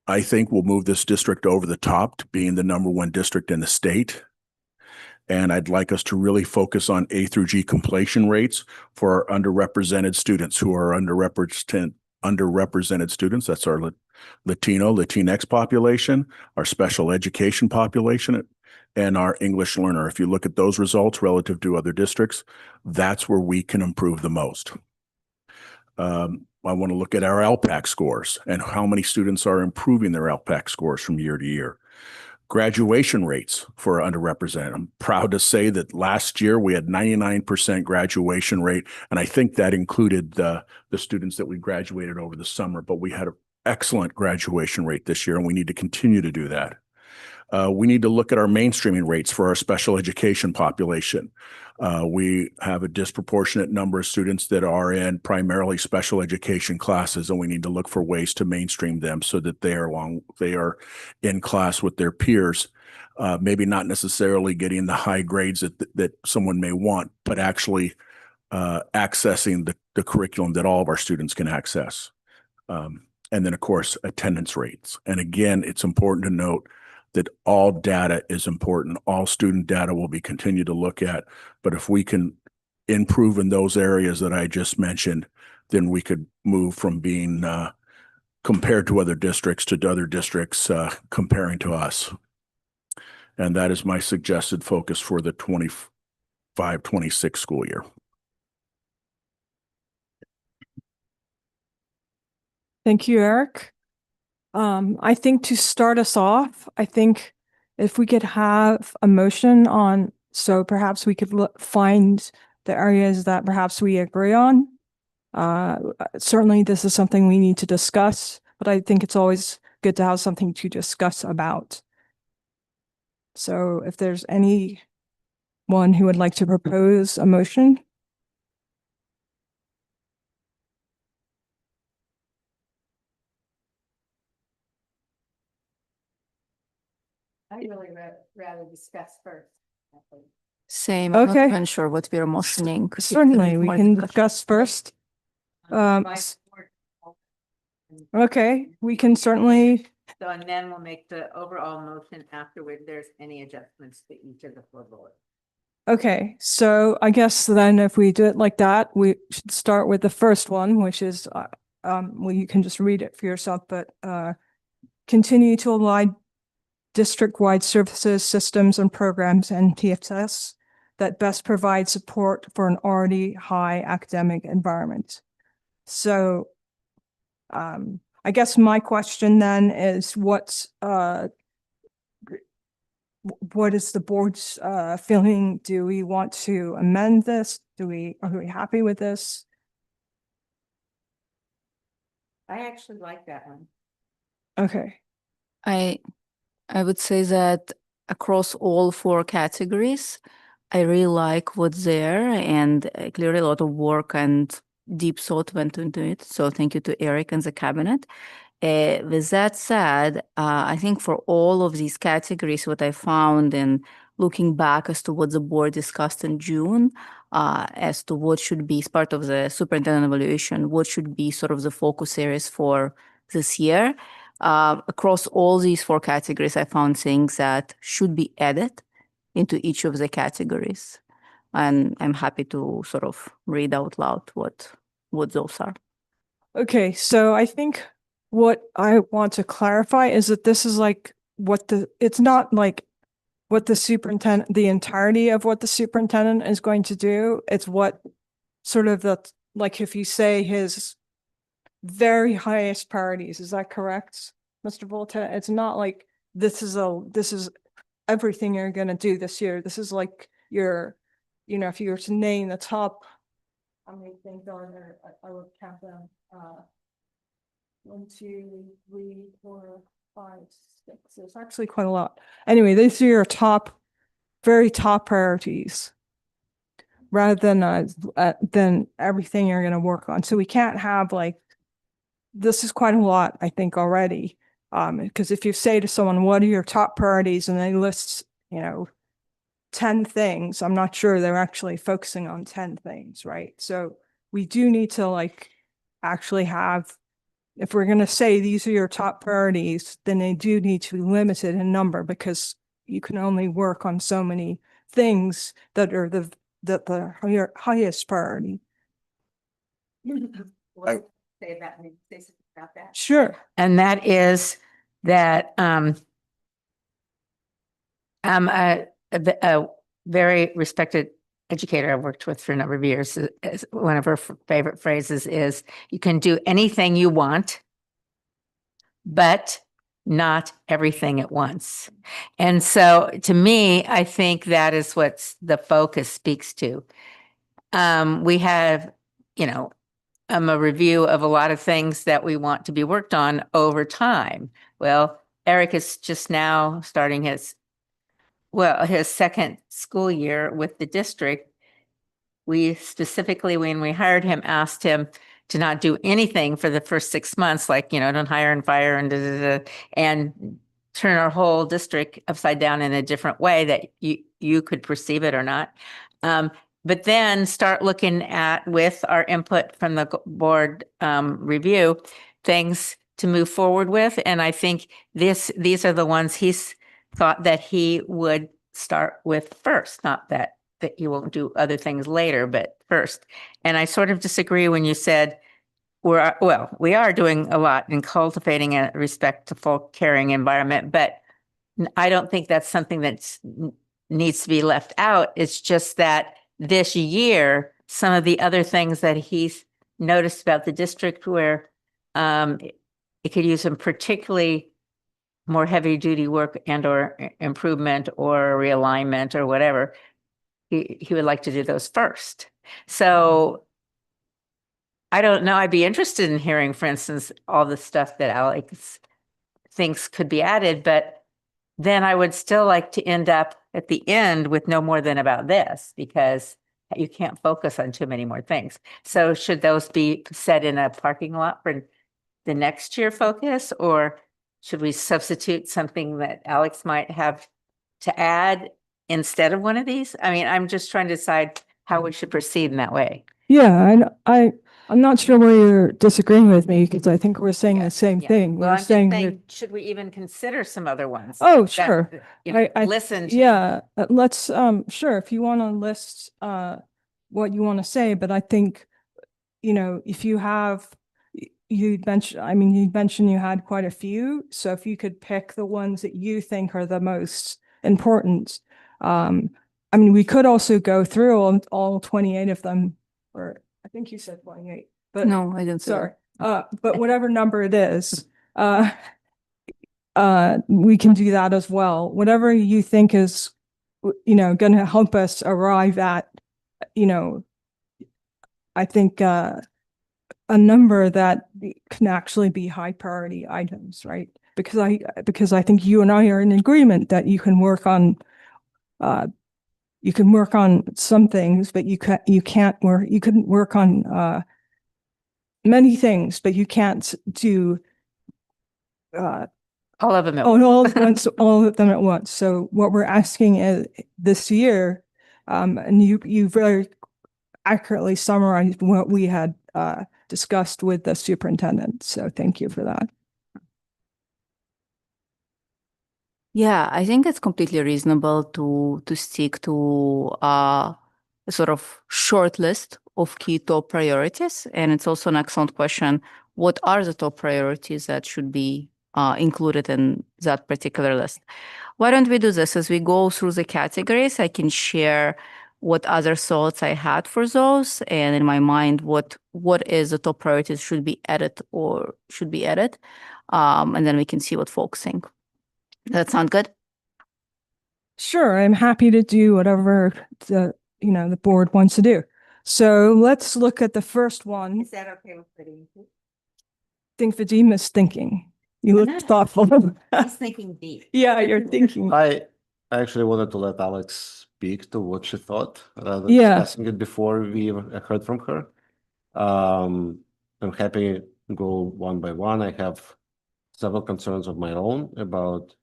I think will move this district over the top to being the #1 district in the state. And I'd like us to really focus on A through G completion rates for our underrepresented students who are underrepresented students. That's our Latino, Latinx population, our special education population, and our English learner. If you look at those results relative to other districts, that's where we can improve the most. I want to look at our LPAC scores and how many students are improving their LPAC scores from year to year. Graduation rates for underrepresented. I'm proud to say that last year we had 99% graduation rate, and I think that included the students that we graduated over the summer, but we had an excellent graduation rate this year, and we need to continue to do that. We need to look at our mainstreaming rates for our special education population. We have a disproportionate number of students that are in primarily special education classes, and we need to look for ways to mainstream them so that they are in class with their peers. Maybe not necessarily getting the high grades that someone may want, but actually accessing the curriculum that all of our students can access. And then, of course, attendance rates. And again, it's important to note that all data is important. All student data will be continued to look at. But if we can improve in those areas that I just mentioned, then we could move from being compared to other districts to other districts comparing to us. And that is my suggested focus for the 25-26 school year. Thank you, Eric. I think to start us off, I think if we could have a motion on, so perhaps we could find the areas that perhaps we agree on. Certainly this is something we need to discuss, but I think it's always good to have something to discuss about. So if there's anyone who would like to propose a motion. I'd really rather discuss first. Same, I'm not Okay. even sure what we're motioning. Certainly, we can discuss first. Okay, we can certainly, So, and then we'll make the overall motion afterward. There's any adjustments to each of the four bullets. okay, so I guess then if we do it like that, we should start with the first one, which is, well, you can just read it for yourself, but, continue to align district-wide services, systems, and programs and TFS that best provide support for an already high academic environment. So, I guess my question then is what is the board's feeling? Do we want to amend this? Are we happy with this? I actually like that one. Okay. I would say that across all four categories, I really like what's there, and clearly a lot of work and deep thought went into it. So thank you to Eric and the cabinet. With that said, I think for all of these categories, what I found in looking back as to what the board discussed in June, as to what should be as part of the superintendent evaluation, what should be sort of the focus areas for this year. Across all these four categories, I found things that should be added into each of the categories. And I'm happy to sort of read out loud what those are. Okay, so I think what I want to clarify is that this is like it's not like what the superintendent, the entirety of what the superintendent is going to do. It's what sort of like if you say his very highest priorities, is that correct, Mr. Volta? It's not like this is everything you're gonna do this year. This is like if you were to name the top, how many things are there? I would count them. 1, 2, 3, 4, 5, 6. It's actually quite a lot. Anyway, these are your very top priorities, rather than everything you're going to work on. So we can't have this is quite a lot, I think, already. Because if you say to someone, what are your top priorities? And they list, 10 things, I'm not sure they're actually focusing on 10 things, right? So we do need to actually have, if we're going to say these are your top priorities, then they do need to be limited in number, because you can only work on so many things that are the highest priority. Say something about that. Sure. And that is that I'm a very respected educator I've worked with for a number of years. One of her favorite phrases is, you can do anything you want, but not everything at once. And so to me, I think that is what the focus speaks to. We have, a review of a lot of things that we want to be worked on over time. Well, Eric is just now starting his second school year with the district. We specifically, when we hired him, asked him to not do anything for the first 6 months, like, don't hire and fire and turn our whole district upside down in a different way that you could perceive it or not. But then start looking at, with our input from the board review, things to move forward with. And I think these are the ones he's thought that he would start with first, not that you won't do other things later, but first. And I sort of disagree when you said we are doing a lot in cultivating a respectful, caring environment, but I don't think that's something that needs to be left out. It's just that this year, some of the other things that he's noticed about the district where it could use some particularly more heavy duty work and or improvement or realignment or whatever, he would like to do those first. So I don't know. I'd be interested in hearing, for instance, all the stuff that Alex thinks could be added, but then I would still like to end up at the end with no more than about this, because you can't focus on too many more things. So should those be set in a parking lot for the next year focus, or should we substitute something that Alex might have to add instead of one of these? I mean, I'm just trying to decide how we should proceed in that way. Yeah, I'm not sure where you're disagreeing with me because I think we're saying the same Yeah. thing. Well, We're I'm just saying, saying, should we even consider some other ones? oh, that, sure. you know, I listen to. Yeah, let's, sure, if you want to list, what you want to say, but I think, you know, if you have, you mentioned you had quite a few. So if you could pick the ones that you think are the most important. I mean, we could also go through all 28 of them, or I think you said 28, but No, I didn't say sorry. that. But whatever number it is, we can do that as well. Whatever you think is, you know, going to help us arrive at, you know, I think, a number that can actually be high priority items, right? Because I think you and I are in agreement that you can work on some things, but you couldn't work on many things, but you can't do All of them at all of them at once. So what we're asking is this year, and you very accurately summarized what we had discussed with the superintendent. So thank you for that. Yeah, I think it's completely reasonable to stick to a sort of short list of key top priorities. And it's also an excellent question. What are the top priorities that should be included in that particular list? Why don't we do this? As we go through the categories, I can share what other thoughts I had for those, and in my mind, what is the top priorities should be added or should be added. And then we can see what folks think. Does that sound good? Sure, I'm happy to do whatever the board wants to do. So let's look at the first one. Is that okay with Vadim? I think Vadim is thinking. You look thoughtful. He's thinking deep. Yeah, you're thinking. I actually wanted to let Alex speak to what she thought rather than Yeah. discussing it before we heard from her. I'm happy to go one by one. I have several concerns of my own about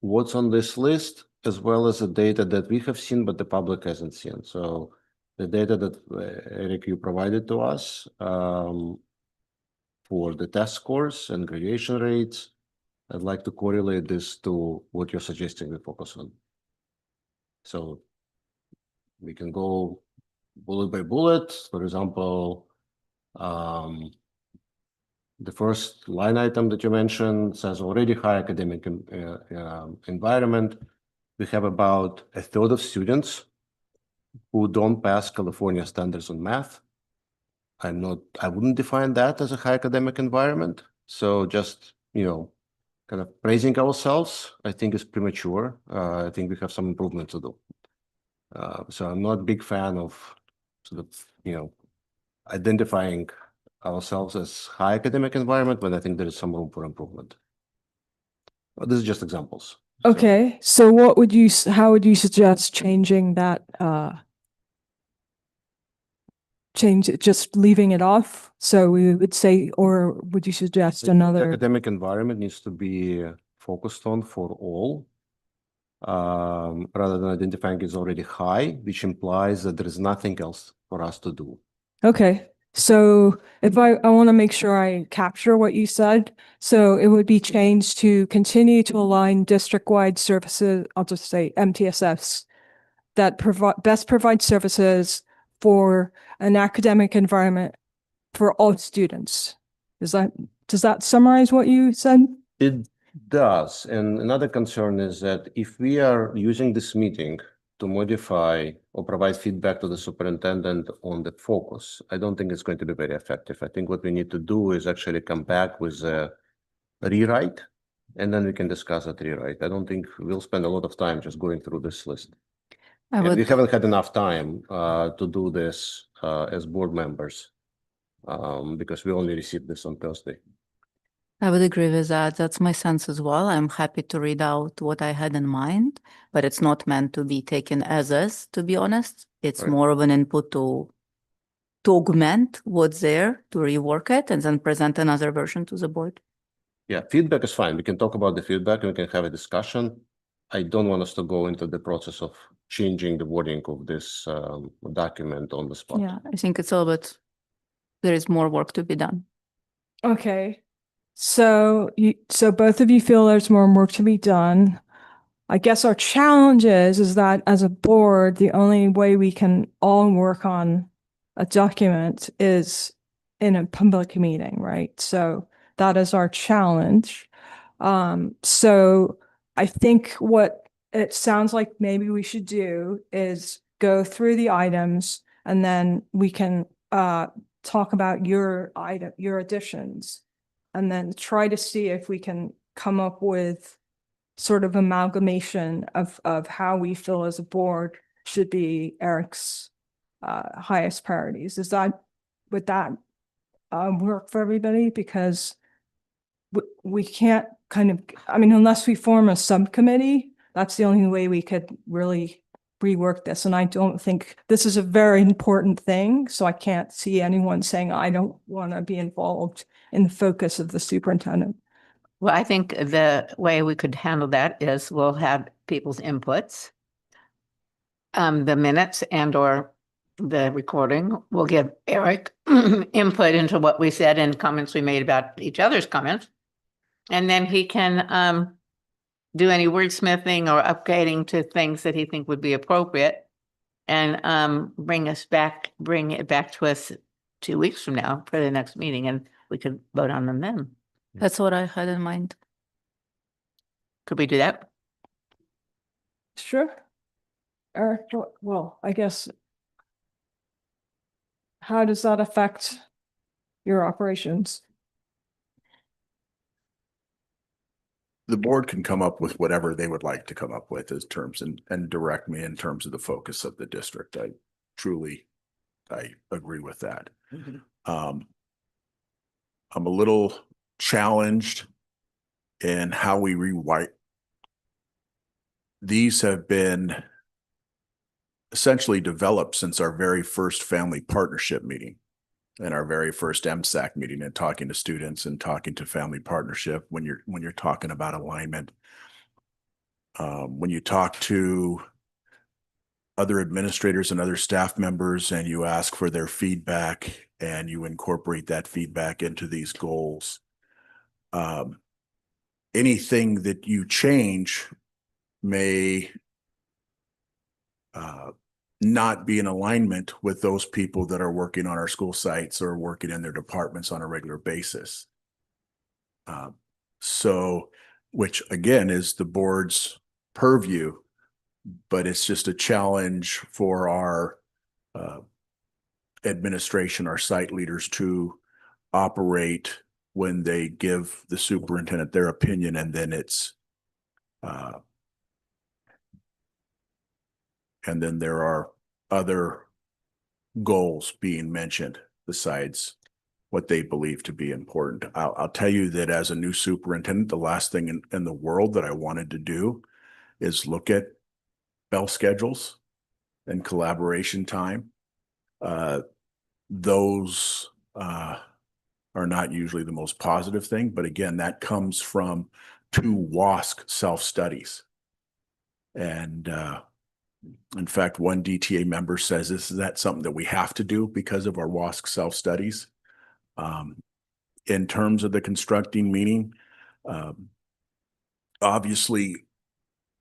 what's on this list, as well as the data that we have seen, but the public hasn't seen. So the data that Eric, you provided to us for the test scores and graduation rates, I'd like to correlate this to what you're suggesting we focus on. So we can go bullet by bullet. For example, the first line item that you mentioned says already high academic environment. We have about a third of students who don't pass California standards on math. I wouldn't define that as a high academic environment. So just, kind of praising ourselves, I think is premature. I think we have some improvement to do. So I'm not a big fan of sort of, identifying ourselves as high academic environment when I think there is some room for improvement. But this is just examples. Okay, so how would you suggest changing that? Change it, just leaving it off? So we would say, or would you suggest The another? academic environment needs to be focused on for all, rather than identifying it's already high, which implies that there is nothing else for us to do. Okay, so if I want to make sure I capture what you said, so it would be changed to continue to align district-wide services, I'll just say MTSS, that best provide services for an academic environment for all students. Does that summarize what you said? It does. And another concern is that if we are using this meeting to modify or provide feedback to the superintendent on the focus, I don't think it's going to be very effective. I think what we need to do is actually come back with a rewrite, and then we can discuss that rewrite. I don't think we'll spend a lot of time just going through this list. And we haven't had enough time to do this as board members. because we only received this on Thursday. I would agree with that. That's my sense as well. I'm happy to read out what I had in mind, but it's not meant to be taken as is, to be honest. It's Right. more of an input to augment what's there, to rework it, and then present another version to the board. Yeah, feedback is fine. We can talk about the feedback and we can have a discussion. I don't want us to go into the process of changing the wording of this document on the spot. Yeah, I think it's a little bit, there is more work to be done. Okay. So both of you feel there's more work to be done. I guess our challenge is that as a board, the only way we can all work on a document is in a public meeting, right? So that is our challenge. So I think what it sounds like maybe we should do is go through the items and then we can talk about your additions and then try to see if we can come up with sort of amalgamation of how we feel as a board should be Eric's highest priorities. Would that work for everybody? Because we can't unless we form a subcommittee, that's the only way we could really rework this. And I don't think this is a very important thing. So I can't see anyone saying, I don't want to be involved in the focus of the superintendent. Well, I think the way we could handle that is we'll have people's inputs. The minutes and or the recording will give Eric input into what we said and comments we made about each other's comments. And then he can do any wordsmithing or upgrading to things that he think would be appropriate and bring it back to us 2 weeks from now for the next meeting, and we could vote on them then. That's what I had in mind. Could we do that? Sure. Eric, well, I guess, how does that affect your operations? The board can come up with whatever they would like to come up with as terms and direct me in terms of the focus of the district. I agree with that. I'm a little challenged in how we rewrite. These have been essentially developed since our very first family partnership meeting and our very first MSAC meeting, and talking to students and talking to family partnership when you're talking about alignment. When you talk to other administrators and other staff members and you ask for their feedback and you incorporate that feedback into these goals, anything that you change may not be in alignment with those people that are working on our school sites or working in their departments on a regular basis. So, which again is the board's purview, but it's just a challenge for our administration, our site leaders to operate when they give the superintendent their opinion, and then and then there are other goals being mentioned besides what they believe to be important. I'll tell you that as a new superintendent, the last thing in the world that I wanted to do is look at bell schedules and collaboration time. Those are not usually the most positive thing, but again, that comes from 2 WASC self-studies. And in fact, one DTA member says this is that something that we have to do because of our WASC self-studies. In terms of the constructing meaning, obviously,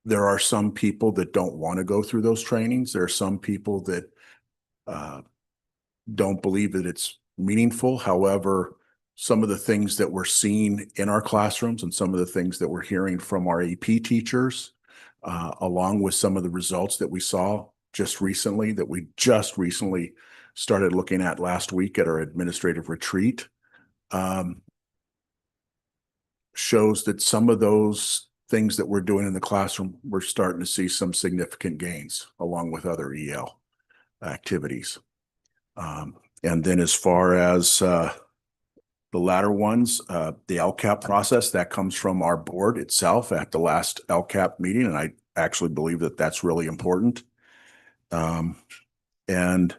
there are some people that don't want to go through those trainings. There are some people that don't believe that it's meaningful. However, some of the things that we're seeing in our classrooms and some of the things that we're hearing from our AP teachers, along with some of the results that we saw just recently, that we just recently started looking at last week at our administrative retreat, shows that some of those things that we're doing in the classroom, we're starting to see some significant gains along with other EL activities. And then as far as the latter ones, the LCAP process, that comes from our board itself at the last LCAP meeting, and I actually believe that that's really important. And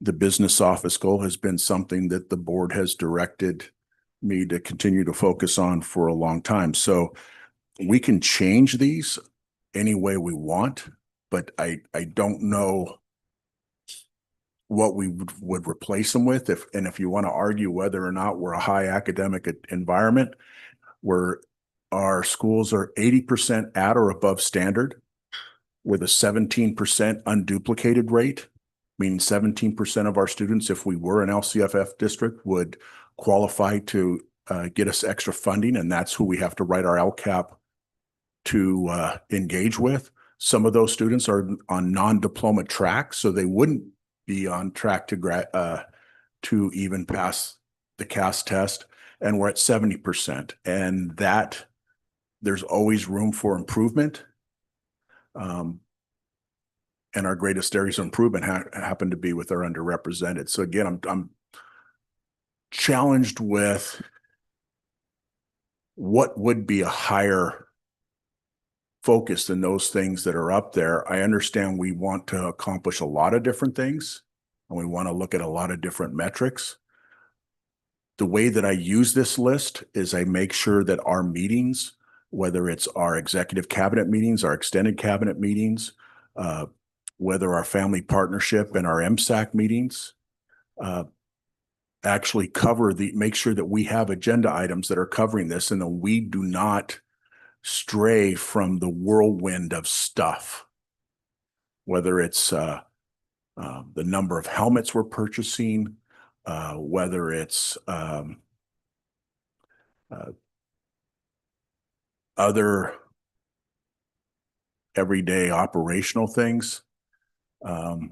the business office goal has been something that the board has directed me to continue to focus on for a long time. So we can change these any way we want, but I don't know what we would replace them with. If you want to argue whether or not we're a high academic environment, where our schools are 80% at or above standard with a 17% unduplicated rate, meaning 17% of our students, if we were an LCFF district, would qualify to get us extra funding, and that's who we have to write our LCAP to engage with. Some of those students are on non-diploma tracks, so they wouldn't be on track to even pass the CAS test, and we're at 70%, and that there's always room for improvement. And our greatest areas of improvement happen to be with our underrepresented. So again, I'm challenged with what would be a higher focus than those things that are up there. I understand we want to accomplish a lot of different things, and we want to look at a lot of different metrics. The way that I use this list is I make sure that our meetings, whether it's our executive cabinet meetings, our extended cabinet meetings, whether our family partnership and our MSAC meetings, actually make sure that we have agenda items that are covering this, and that we do not stray from the whirlwind of stuff, whether it's the number of helmets we're purchasing, whether it's other everyday operational things. I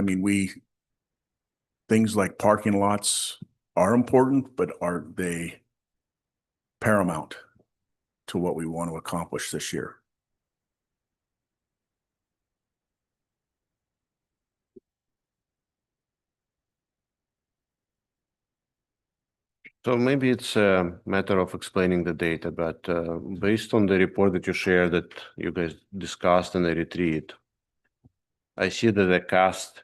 mean, things like parking lots are important, but aren't they paramount to what we want to accomplish this year? So maybe it's a matter of explaining the data, but based on the report that you shared that you guys discussed in the retreat, I see that the CAST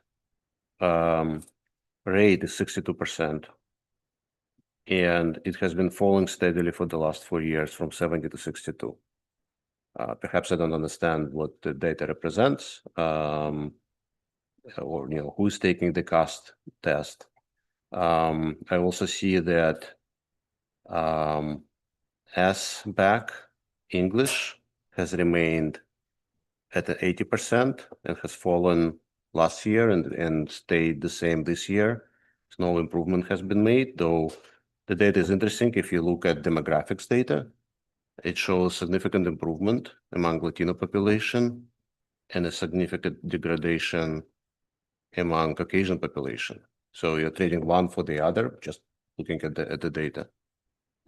rate is 62%. And it has been falling steadily for the last 4 years from 70 to 62. Perhaps I don't understand what the data represents, or who's taking the CAST test. I also see that SBAC English has remained at 80% and has fallen last year and stayed the same this year. So no improvement has been made, though the data is interesting. If you look at demographics data, it shows significant improvement among Latino population and a significant degradation among Caucasian population. So you're trading one for the other, just looking at the data.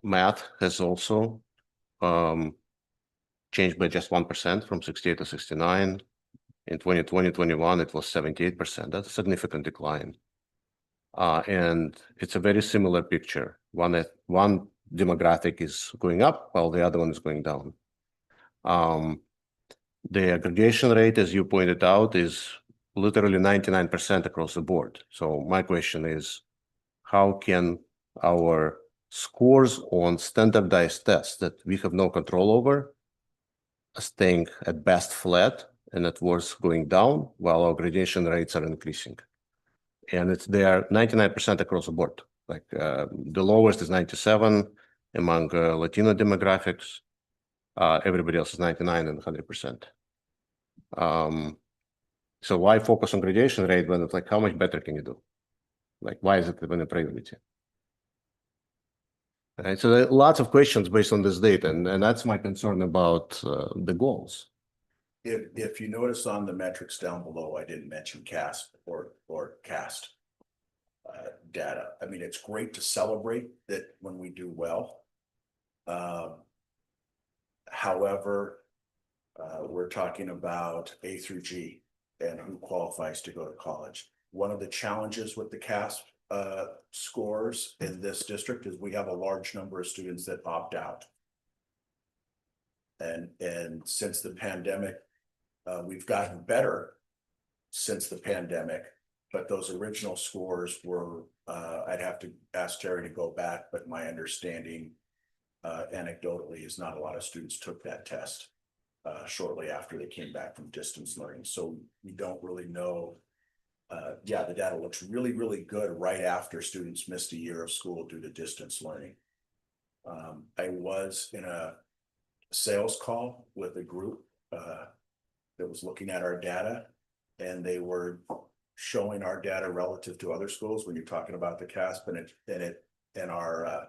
Math has also changed by just 1% from 68 to 69. In 2020-21, it was 78%. That's a significant decline. And it's a very similar picture. One demographic is going up while the other one is going down. The aggregation rate, as you pointed out, is literally 99% across the board. So my question is, how can our scores on standardized tests that we have no control over staying at best flat and at worst going down while our gradation rates are increasing? And they are 99% across the board. Like the lowest is 97 among Latino demographics. Everybody else is 99 and 100%. So why focus on gradation rate when it's like, how much better can you do? Like, why is it even a priority? Right, so there are lots of questions based on this data, and that's my concern about the goals. If you notice on the metrics down below, I didn't mention CAST or CAST data. I mean, it's great to celebrate that when we do well. However, we're talking about A through G. and who qualifies to go to college. One of the challenges with the CASP scores in this district is we have a large number of students that opt out. And since the pandemic, we've gotten better since the pandemic, but those original scores were, I'd have to ask Terry to go back, but my understanding anecdotally is not a lot of students took that test shortly after they came back from distance learning. So we don't really know. Yeah, the data looks really, really good right after students missed a year of school due to distance learning. I was in a sales call with a group that was looking at our data, and they were showing our data relative to other schools when you're talking about the CASP and our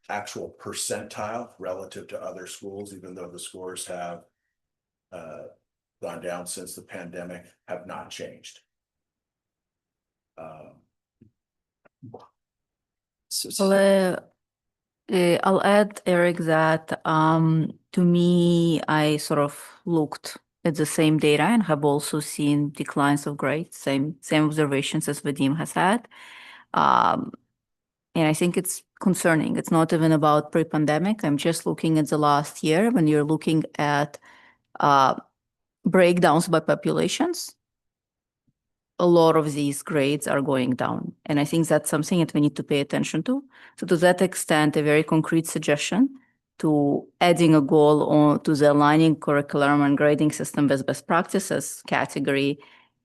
actual percentile relative to other schools, even though the scores have gone down since the pandemic, have not changed. I'll add, Eric, that to me, I sort of looked at the same data and have also seen declines of grades, same observations as Vadim has had. And I think it's concerning. It's not even about pre-pandemic. I'm just looking at the last year when you're looking at breakdowns by populations. A lot of these grades are going down. And I think that's something that we need to pay attention to. So to that extent, a very concrete suggestion to adding a goal on to the aligning curriculum and grading system with best practices category,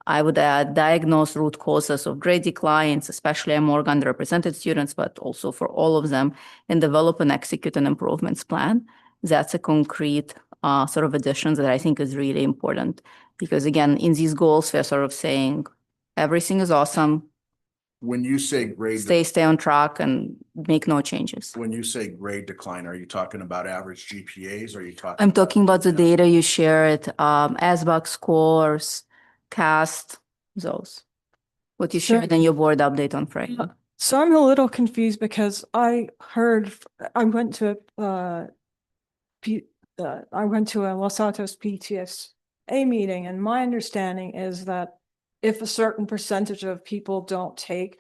I would add diagnose root causes of grade declines, especially among underrepresented students, but also for all of them, and develop and execute an improvements plan. That's a concrete sort of addition that I think is really important. Because again, in these goals, we're sort of saying everything is awesome. When you say grade, Stay on track and make no changes. when you say grade decline, are you talking about average GPAs? Or are you talking? I'm talking about the data you shared, SBAC scores, CAST, those. What you shared in your board update on Friday. So I'm a little confused because I went to a Los Altos PTSA meeting, and my understanding is that if a certain percentage of people don't take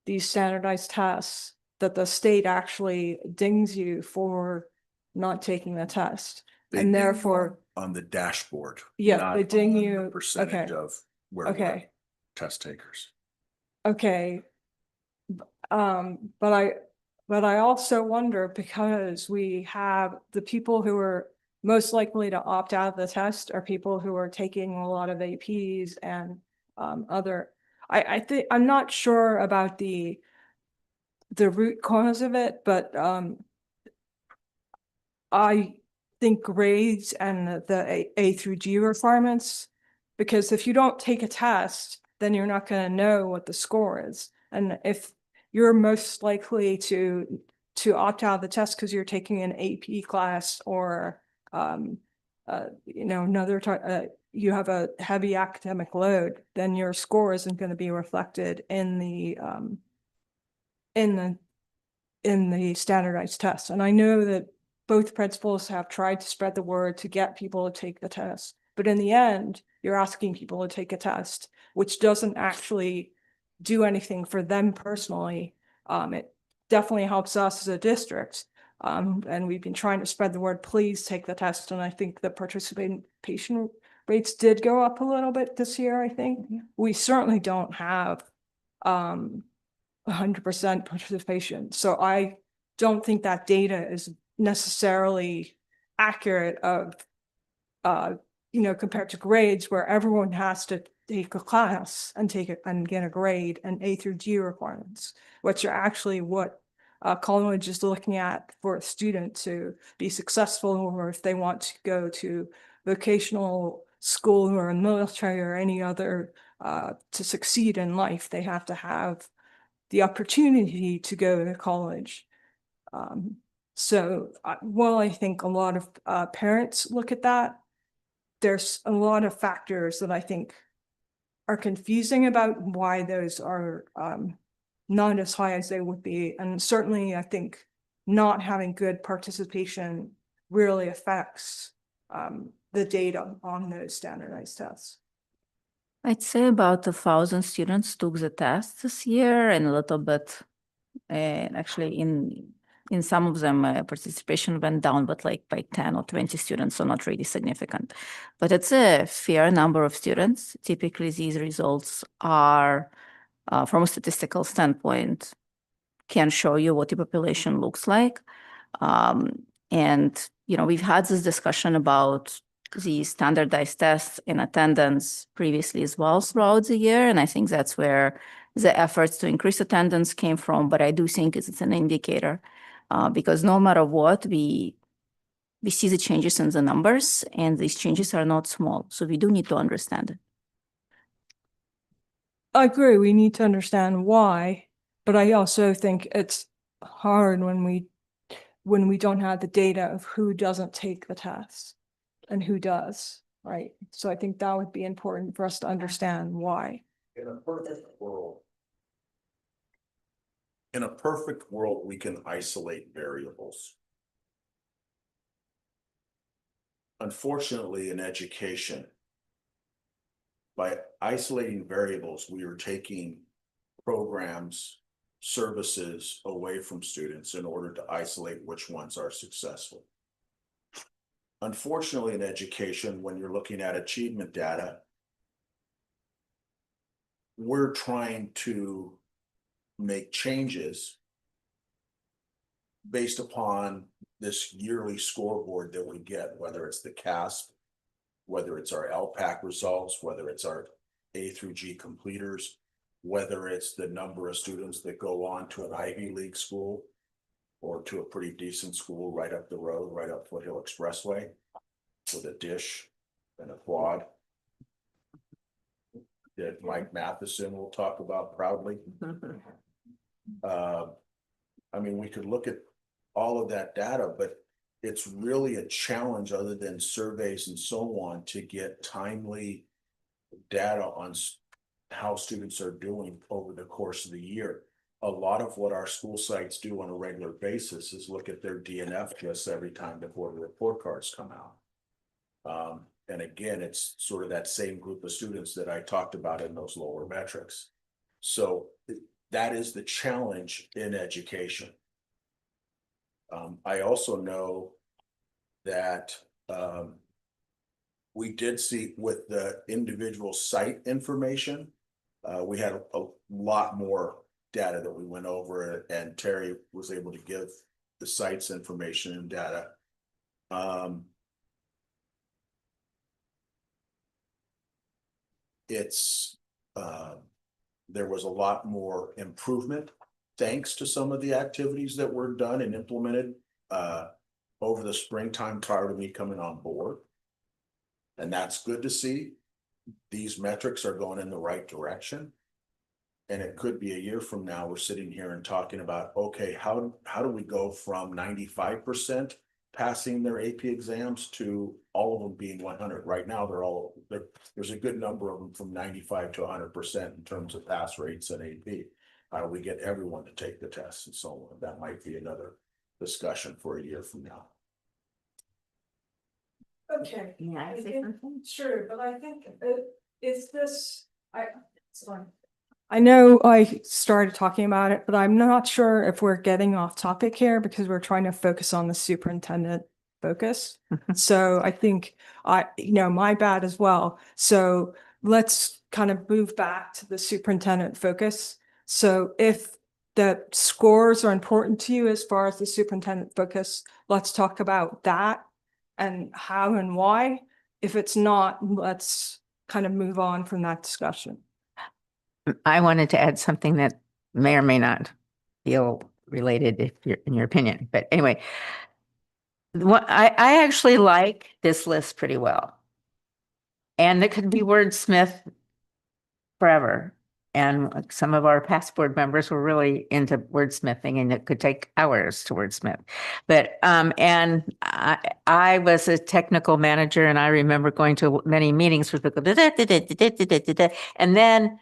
these standardized tests, that the state actually dings you for not taking the test. They And ding you therefore, on the dashboard. yeah, not they ding on you. the percentage Okay. of where we're Okay. test takers. Okay. But I also wonder, because we have the people who are most likely to opt out of the test are people who are taking a lot of APs and other. I think I'm not sure about the root cause of it, but I think grades and the A through G requirements, because if you don't take a test, then you're not going to know what the score is. And if you're most likely to opt out of the test because you're taking an AP class or another you have a heavy academic load, then your score isn't going to be reflected in the standardized test. And I know that both principals have tried to spread the word to get people to take the test, but in the end, you're asking people to take a test, which doesn't actually do anything for them personally. It definitely helps us as a district. And we've been trying to spread the word, please take the test. And I think the participation rates did go up a little bit this year, I think. We certainly don't have 100% participation. So I don't think that data is necessarily accurate of, compared to grades where everyone has to take a class and take it and get a grade and A through G requirements, which are actually what college is looking at for a student to be successful, or if they want to go to vocational school or military or any other to succeed in life, they have to have the opportunity to go to college. So while I think a lot of parents look at that, there's a lot of factors that I think are confusing about why those are not as high as they would be. And certainly I think not having good participation really affects the data on those standardized tests. I'd say about 1,000 students took the test this year, and a little bit, actually in some of them participation went down, but like by 10 or 20 students, so not really significant. But it's a fair number of students. Typically, these results are, from a statistical standpoint, can show you what your population looks like. And, we've had this discussion about the standardized tests in attendance previously as well throughout the year. And I think that's where the efforts to increase attendance came from. But I do think it's an indicator because no matter what, we see the changes in the numbers, and these changes are not small. So we do need to understand it. I agree, we need to understand why, but I also think it's hard when we don't have the data of who doesn't take the test and who does, right? So I think that would be important for us to understand why. In a perfect world, we can isolate variables. Unfortunately, in education, by isolating variables, we are taking programs, services away from students in order to isolate which ones are successful. Unfortunately, in education, when you're looking at achievement data, we're trying to make changes based upon this yearly scoreboard that we get, whether it's the CASP, whether it's our LPAC results, whether it's our A through G completers, whether it's the number of students that go on to an Ivy League school or to a pretty decent school right up the road, right up Foothill Expressway with a dish and a quad that Mike Matheson will talk about proudly. I mean, we could look at all of that data, but it's really a challenge other than surveys and so on to get timely data on how students are doing over the course of the year. A lot of what our school sites do on a regular basis is look at their DNF just every time the quarter report cards come out. And again, it's sort of that same group of students that I talked about in those lower metrics. So that is the challenge in education. I also know that we did see with the individual site information, we had a lot more data that we went over, and Terry was able to give the sites information and data. There was a lot more improvement thanks to some of the activities that were done and implemented over the springtime prior to me coming on board. And that's good to see. These metrics are going in the right direction. And it could be a year from now, we're sitting here and talking about, okay, how do we go from 95% passing their AP exams to all of them being 100? Right now, there's a good number of them from 95 to 100% in terms of pass rates and AP. How do we get everyone to take the tests and so on? That might be another discussion for a year from now. Okay. Yeah, I say something. Sure, but I think I know I started talking about it, but I'm not sure if we're getting off topic here because we're trying to focus on the superintendent focus. So I think my bad as well. So let's kind of move back to the superintendent focus. So if the scores are important to you as far as the superintendent focus, let's talk about that and how and why. If it's not, let's kind of move on from that discussion. I wanted to add something that may or may not feel related if you're in your opinion. But anyway, I actually like this list pretty well. And it could be wordsmith forever. And some of our past board members were really into wordsmithing, and it could take hours to wordsmith. But and I was a technical manager, and I remember going to many meetings with the and then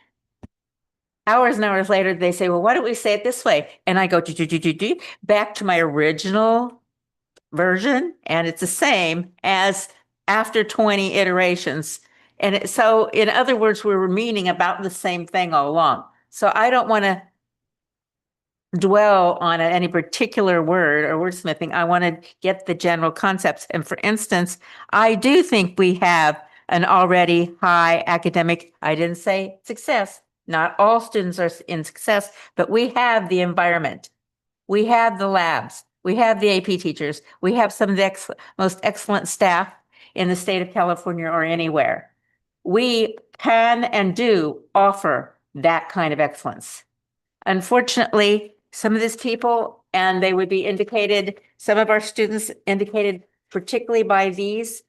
hours and hours later, they say, well, why don't we say it this way? And I go back to my original version, and it's the same as after 20 iterations. So in other words, we were meaning about the same thing all along. So I don't want to dwell on any particular word or wordsmithing. I want to get the general concepts. And for instance, I do think we have an already high academic, I didn't say success. Not all students are in success, but we have the environment. We have the labs. We have the AP teachers. We have some of the most excellent staff in the state of California or anywhere. We can and do offer that kind of excellence. Unfortunately, some of these people, and they would be indicated, some of our students indicated particularly by these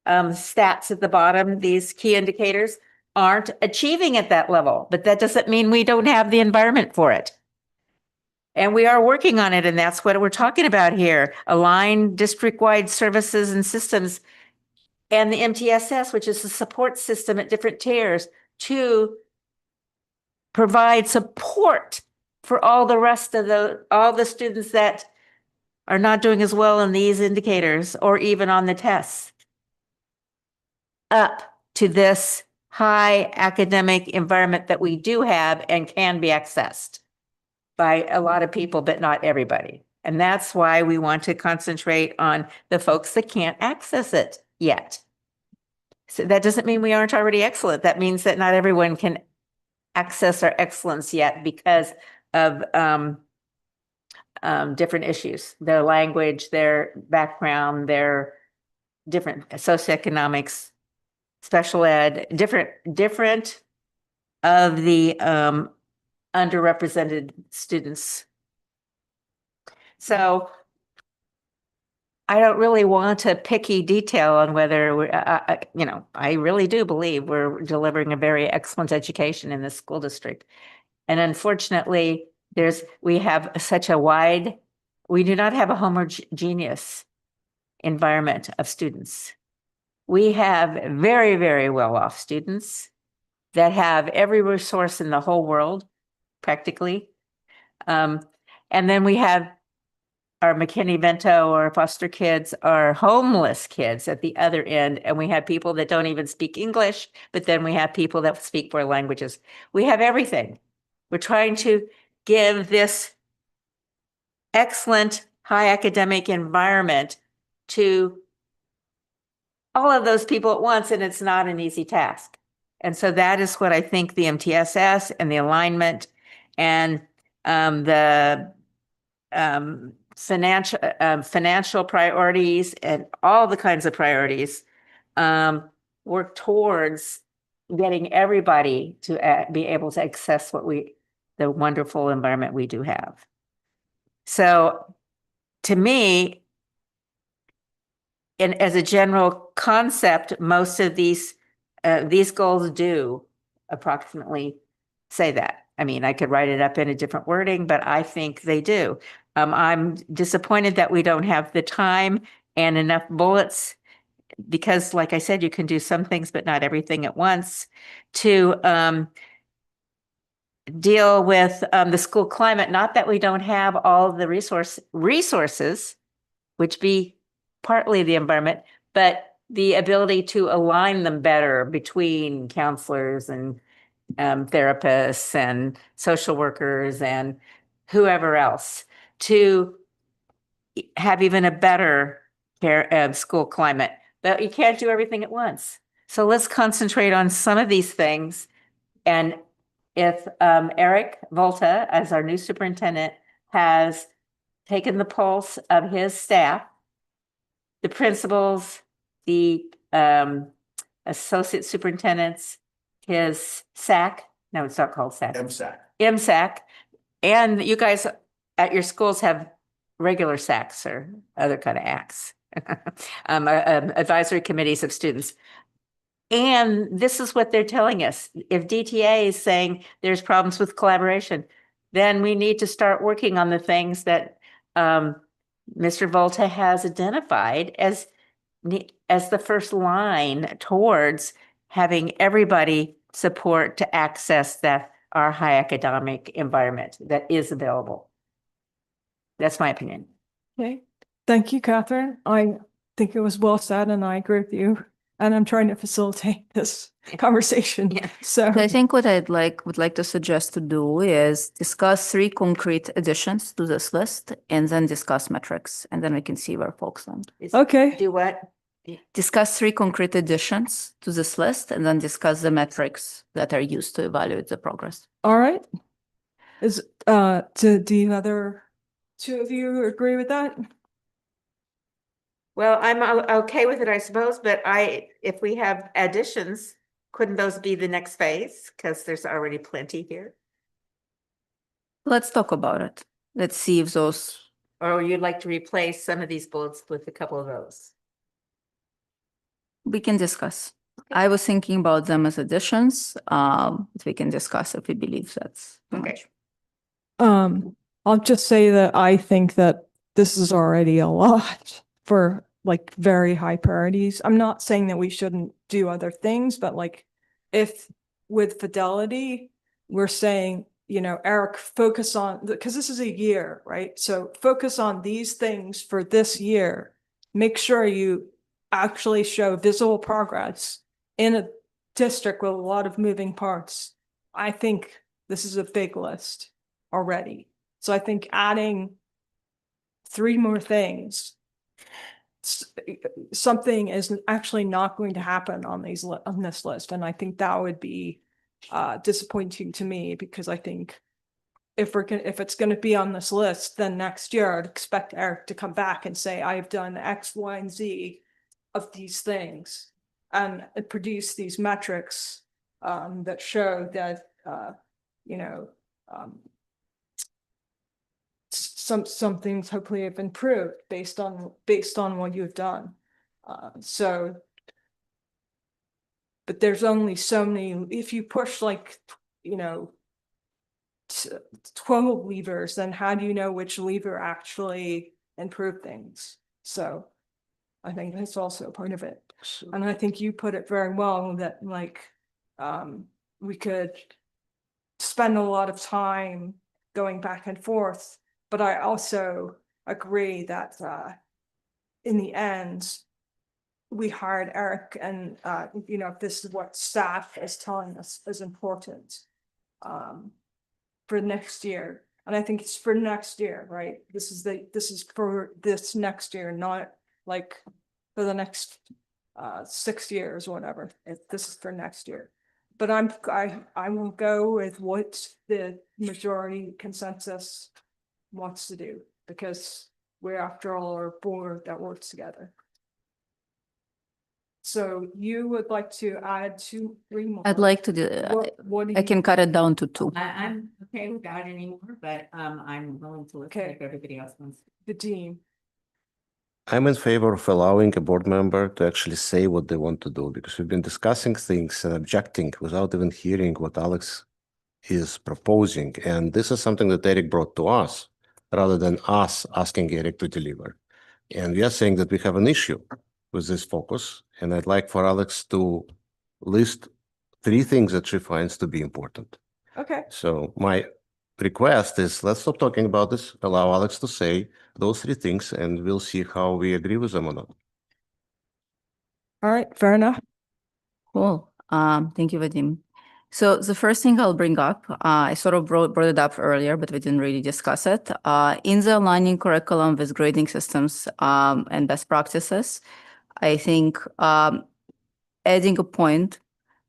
stats at the bottom, these key indicators, aren't achieving at that level, but that doesn't mean we don't have the environment for it. And we are working on it, and that's what we're talking about here. Align district-wide services and systems and the MTSS, which is the support system at different tiers, to provide support for all the rest of all the students that are not doing as well in these indicators or even on the tests up to this high academic environment that we do have and can be accessed by a lot of people, but not everybody. And that's why we want to concentrate on the folks that can't access it yet. So that doesn't mean we aren't already excellent. That means that not everyone can access our excellence yet because of different issues, their language, their background, their different socioeconomics, special ed, different of the underrepresented students. So I don't really want a picky detail on whether we're, I really do believe we're delivering a very excellent education in this school district. And unfortunately, we have such a we do not have a homogeneous environment of students. We have very, very well-off students that have every resource in the whole world, practically. And then we have our McKinney-Vento or foster kids, our homeless kids at the other end. And we have people that don't even speak English, but then we have people that speak 4 languages. We have everything. We're trying to give this excellent high academic environment to all of those people at once, and it's not an easy task. And so that is what I think the MTSS and the alignment and the financial priorities and all the kinds of priorities work towards getting everybody to be able to access the wonderful environment we do have. So to me, and as a general concept, most of these goals do approximately say that. I mean, I could write it up in a different wording, but I think they do. I'm disappointed that we don't have the time and enough bullets because, like I said, you can do some things, but not everything at once to deal with the school climate. Not that we don't have all the resources, which be partly the environment, but the ability to align them better between counselors and therapists and social workers and whoever else to have even a better school climate. But you can't do everything at once. So let's concentrate on some of these things. And if Eric Volta, as our new superintendent, has taken the pulse of his staff, the principals, the associate superintendents, his SAC, no, it's not called SAC. MSAC, and you guys at your schools have regular SACs or other kind of acts, advisory committees of students. And this is what they're telling us. If DTA is saying there's problems with collaboration, then we need to start working on the things that Mr. Volta has identified as the first line towards having everybody support to access our high academic environment that is available. That's my opinion. Okay, thank you, Catherine. I think it was well said, and I agree with you. and I'm trying to facilitate this conversation. Yeah. So, I think what would like to suggest to do is discuss 3 concrete additions to this list and then discuss metrics, and then we can see where folks land. okay, Do what? Discuss 3 concrete additions to this list and then discuss the metrics that are used to evaluate the progress. all right. Is, do the other 2 of you agree with that? Well, I'm okay with it, I suppose, but if we have additions, couldn't those be the next phase? Because there's already plenty here. Let's talk about it. Let's see if those, Or you'd like to replace some of these bullets with a couple of those? we can discuss. I was thinking about them as additions, but we can discuss if we believe that's too Okay. much. I'll just say that I think that this is already a lot for like very high priorities. I'm not saying that we shouldn't do other things, but like if with Fidelity, we're saying, you know, Eric, focus on, because this is a year, right? So focus on these things for this year. Make sure you actually show visible progress in a district with a lot of moving parts. I think this is a big list already. So I think adding 3 more things, something is actually not going to happen on this list. And I think that would be disappointing to me, because I think if it's going to be on this list, then next year I'd expect Eric to come back and say, I have done X, Y, and Z of these things, and produce these metrics that show that, you know, some things hopefully have improved based on what you've done. So, but there's only so many, if you push like, you know, 12 levers, then how do you know which lever actually improved things? So I think that's also part of it. And I think you put it very well that like, we could spend a lot of time going back and forth, but I also agree that in the end, we hired Eric, and you know, this is what staff is telling us is important for next year. And I think it's for next year, right? This is for this next year, not like for the next 6 years or whatever. This is for next year. But I will go with what the majority consensus wants to do, because we're, after all, are a board that works together. So you would like to add 2, 3 more? I'd like to do, What do I you? can cut it down to 2. I'm okay without it anymore, but I'm willing to listen Okay. if everybody else wants. The dean. I'm in favor of allowing a board member to actually say what they want to do, because we've been discussing things and objecting without even hearing what Alex is proposing. And this is something that Eric brought to us, rather than us asking Eric to deliver. And we are saying that we have an issue with this focus. And I'd like for Alex to list 3 things that she finds to be important. Okay. So my request is, let's stop talking about this, allow Alex to say those 3 things, and we'll see how we agree with them or not. All right. Fair enough. Cool. Thank you, Vadim. So the first thing I'll bring up, I sort of brought it up earlier, but we didn't really discuss it. In the aligning curriculum with grading systems and best practices, I think adding a point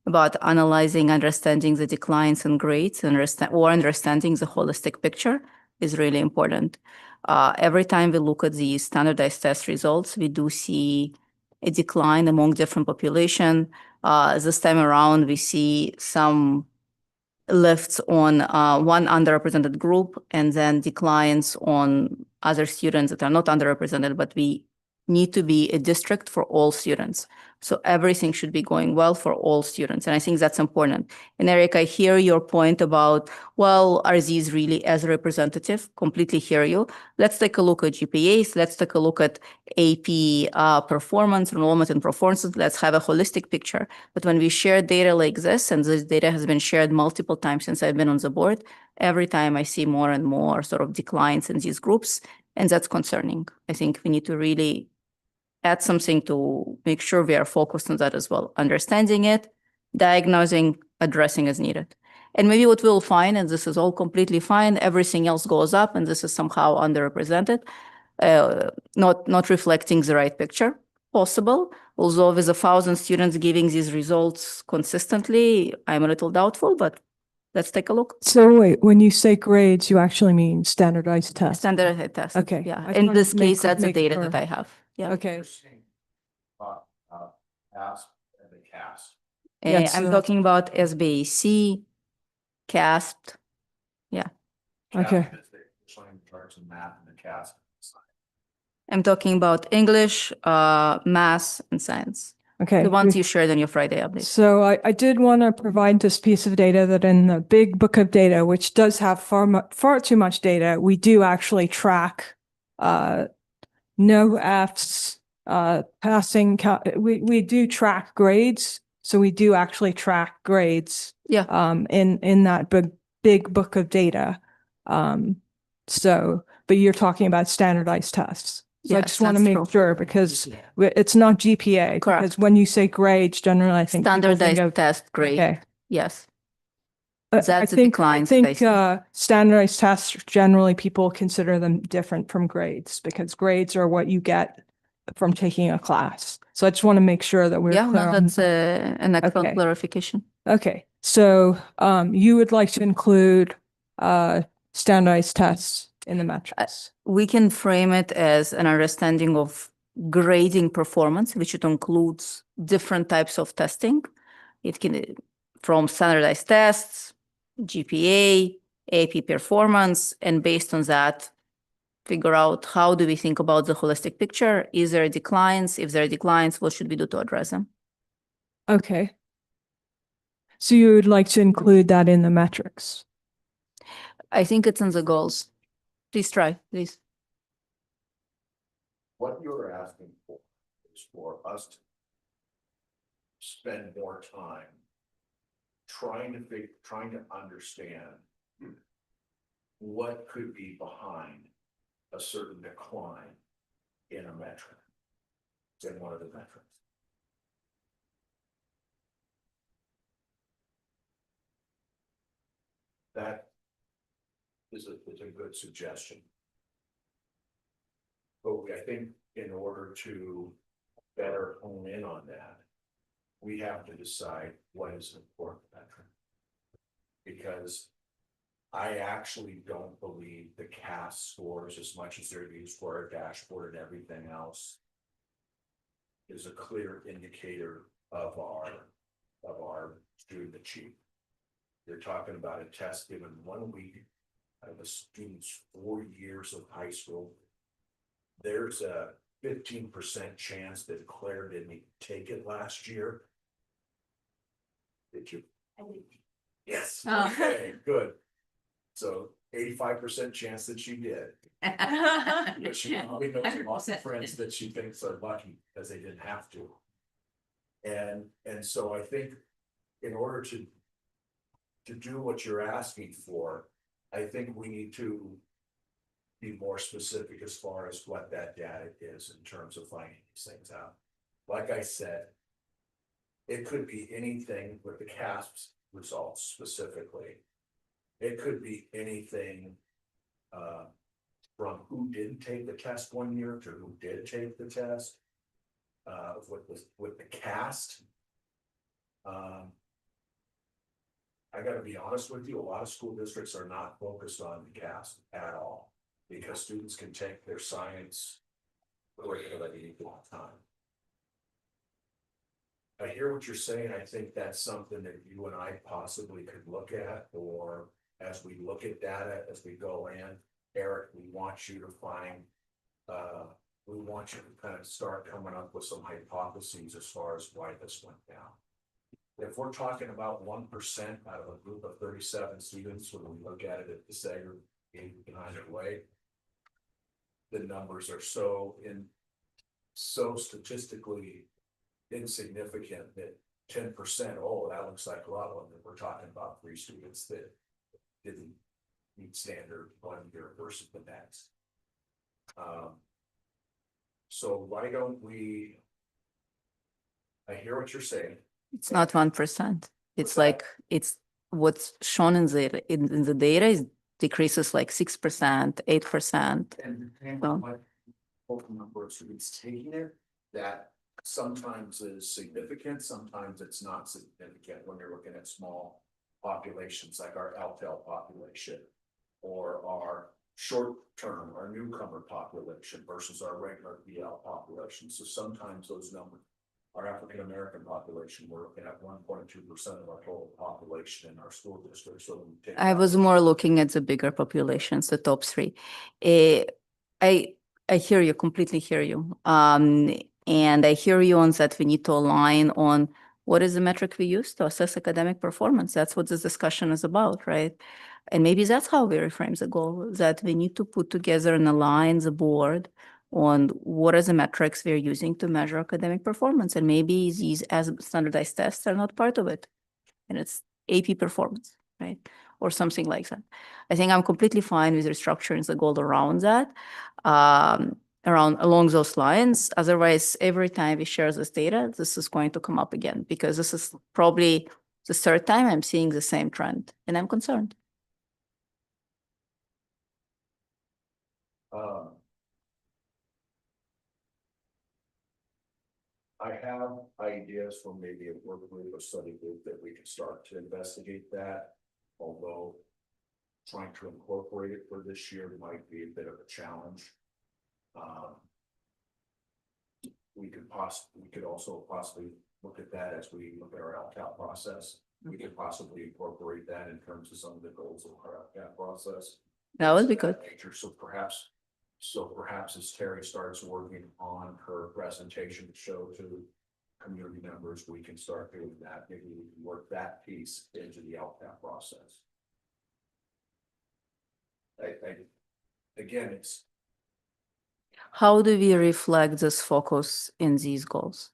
about analyzing, understanding the declines in grades, understanding the holistic picture is really important. Every time we look at the standardized test results, we do see a decline among different population. This time around, we see some lifts on one underrepresented group and then declines on other students that are not underrepresented, but we need to be a district for all students. So everything should be going well for all students. And I think that's important. And Eric, I hear your point about, well, are these really as representative? Completely hear you. Let's take a look at GPAs. Let's take a look at AP performance, enrollment and performance. Let's have a holistic picture. But when we share data like this, and this data has been shared multiple times since I've been on the board, every time I see more and more sort of declines in these groups, and that's concerning. I think we need to really add something to make sure we are focused on that as well. Understanding it, diagnosing, addressing as needed. And maybe what we'll find, and this is all completely fine, everything else goes up and this is somehow underrepresented, not reflecting the right picture. Possible. Although with 1,000 students giving these results consistently, I'm a little doubtful, but let's take a look. So wait, when you say grades, you actually mean standardized tests? Standardized test. Okay. Yeah. I In wanted this to make- case, that's the make data sure. that I have. Yeah. Okay. CASP and the CAST. Yes, I'm so- talking about SBAC, CASP. Okay. CAST is the showing charts in math and the CAST. I'm talking about English, math, and science. Okay. The ones you shared on your Friday update. So I did want to provide this piece of data that in the big book of data, which does have far too much data, we do actually track no Fs, passing. We do track grades, so we do actually track grades. Yeah. In that big book of data. So, but you're talking about standardized tests. So I Yes, just want to that's make true. sure because it's not GPA. Correct. Because when you say grades, generally I think people think Standardized of, test grade. okay. Yes. I That's the think declines based. standardized tests, generally people consider them different from grades because grades are what you get from taking a class. So I just want to make sure that we're Yeah, clear no, on that's an excellent Okay. clarification. Okay, so you would like to include standardized tests in the metrics. We can frame it as an understanding of grading performance, which it includes different types of testing. It can from standardized tests, GPA, AP performance, and based on that, figure out how do we think about the holistic picture? Is there declines? If there are declines, what should we do to address them? Okay. So you would like to include that in the metrics? I think it's in the goals. Please try, please. What you're asking for is for us to spend more time trying to understand what could be behind a certain decline in a metric, in one of the metrics. That is a good suggestion. But I think in order to better hone in on that, we have to decide what is an important metric. Because I actually don't believe the CAS scores, as much as they're used for our dashboard and everything else, is a clear indicator of our student achievement. You're talking about a test given 1 week out of a student's 4 years of high school. There's a 15% chance that Claire didn't take it last year. Did you? I did. Yes, Oh. okay, good. So 85% chance that she did. But she probably knows lots of friends that she thinks are lucky because they didn't have to. And so I think in order to do what you're asking for, I think we need to be more specific as far as what that data is in terms of finding these things out. Like I said, it could be anything with the CASP results specifically. It could be anything from who didn't take the test 1 year to who did take the test. With the CAST. I gotta be honest with you, a lot of school districts are not focused on the CAST at all. Because students can take their science regularly all the time. I hear what you're saying. I think that's something that you and I possibly could look at, or as we look at data, as we go in, Eric, we want you to find, we want you to kind of start coming up with some hypotheses as far as why this went down. If we're talking about 1% out of a group of 37 students, when we look at it at the segregated behind it way, the numbers are so statistically insignificant that 10%, oh, that looks like a lot. When we're talking about 3 students that didn't meet standard 1 year versus the next. So why don't we? I hear what you're saying. It's not 1%. It's What's that? like, it's what's shown in the data is decreases like 6%, 8%. And depending Well- on what total number of students taking it, that sometimes is significant, sometimes it's not significant when you're looking at small populations like our LTEL population or our short-term, our newcomer population versus our regular BL population. So sometimes those numbers, our African-American population, we're looking at 1.2% of our total population in our school district. So when we take I that- was more looking at the bigger populations, the top three. I hear you, completely hear you. And I hear you on that we need to align on what is the metric we use to assess academic performance. That's what this discussion is about, right? And maybe that's how we reframe the goal, that we need to put together and align the board on what are the metrics we're using to measure academic performance. And maybe these as standardized tests are not part of it. And it's AP performance, right? Or something like that. I think I'm completely fine with restructuring the goal around that, along those lines. Otherwise, every time we share this data, this is going to come up again because this is probably the third time I'm seeing the same trend, and I'm concerned. I have ideas for maybe a work group or study group that we could start to investigate that, although trying to incorporate it for this year might be a bit of a challenge. We could also possibly look at that as we look at our LCAP process. We could possibly incorporate that in terms of some of the goals of our LCAP process. That would be Things of good. that nature. So perhaps as Terry starts working on her presentation to show to community members, we can start doing that. Maybe we can work that piece into the LCAP process. Again, it's How do we reflect this focus in these goals?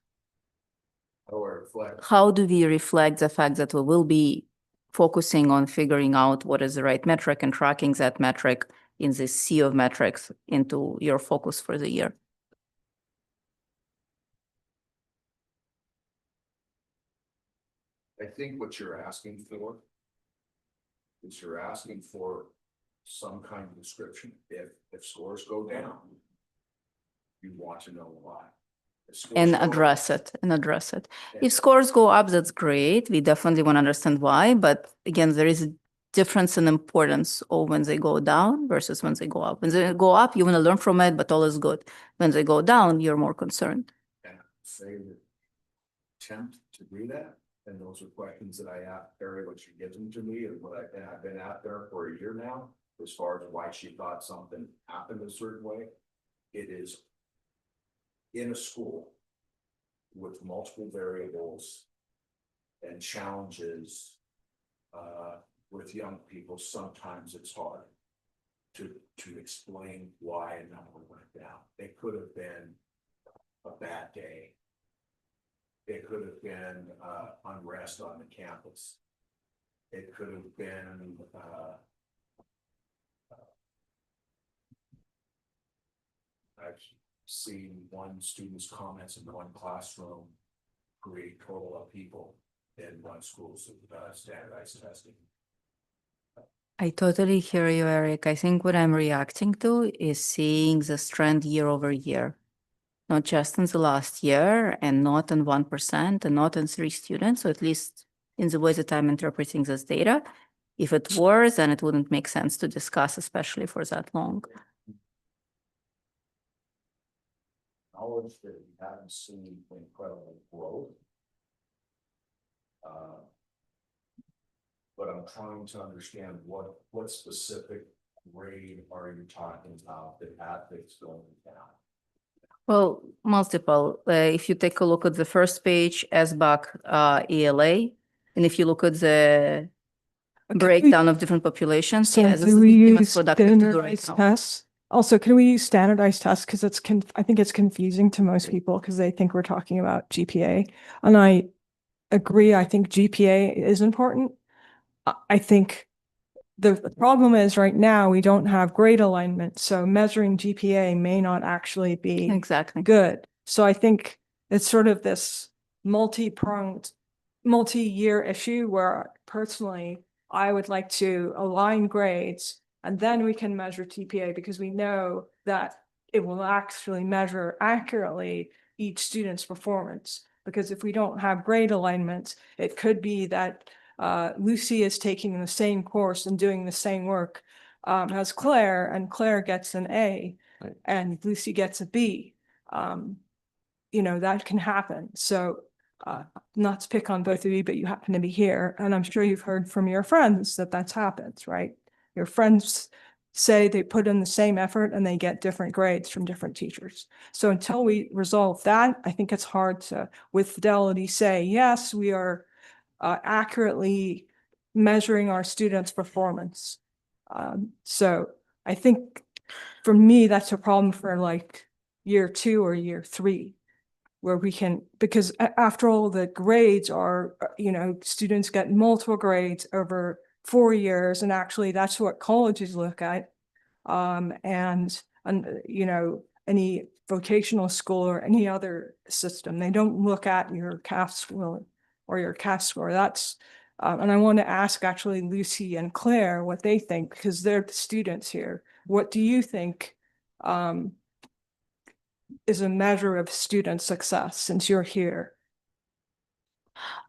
how I reflect. How do we reflect the fact that we will be focusing on figuring out what is the right metric and tracking that metric in this sea of metrics into your focus for the year? I think what you're asking for is you're asking for some kind of description. If scores go down, you want to know why. If scores And go up- address it. Yeah. If scores go up, that's great. We definitely want to understand why. But again, there is a difference in importance of when they go down versus when they go up. When they go up, you want to learn from it, but all is good. When they go down, you're more concerned. And say that attempt to do that. And those are questions that I asked Terry when she gives them to me and I've been out there for a year now, as far as why she thought something happened a certain way. It is in a school with multiple variables and challenges with young people. Sometimes it's hard to explain why a number went down. It could have been a bad day. It could have been unrest on the campus. It could have been I've seen one student's comments in one classroom create total upheaval in one school's standardized testing. I totally hear you, Eric. I think what I'm reacting to is seeing this trend year over year. Not just in the last year and not in 1% and not in 3 students, or at least in the way that I'm interpreting this data. If it were, then it wouldn't make sense to discuss, especially for that long. Knowledge that we haven't seen incredible growth. But I'm trying to understand what specific grade are you talking about that ethics going down? Well, multiple. If you take a look at the first page, SBAC, ELA, and if you look at the breakdown of different populations, So yes, this do is we the most use productive to do right standardized now. tests? Also, can we use standardized tests? Because I think it's confusing to most people because they think we're talking about GPA. And I agree, I think GPA is important. I think the problem is right now, we don't have grade alignment, so measuring GPA may not actually be Exactly. good. So I think it's sort of this multi-pronged, multi-year issue where personally, I would like to align grades and then we can measure GPA because we know that it will actually measure accurately each student's performance. Because if we don't have grade alignment, it could be that Lucy is taking the same course and doing the same work as Claire, and Claire gets an A, Right. and Lucy gets a B. You know, that can happen. So not to pick on both of you, but you happen to be here, and I'm sure you've heard from your friends that that's happened, right? Your friends say they put in the same effort and they get different grades from different teachers. So until we resolve that, I think it's hard to, with fidelity, say, yes, we are accurately measuring our students' performance. So I think for me, that's a problem for like year 2 or year 3, where we can, because after all, the grades are, you know, students get multiple grades over 4 years, and actually that's what colleges look at. And you know, any vocational school or any other system, they don't look at your CAF score or your CAS score. That's, and I want to ask actually Lucy and Claire what they think, because they're the students here. What do you think is a measure of student success since you're here?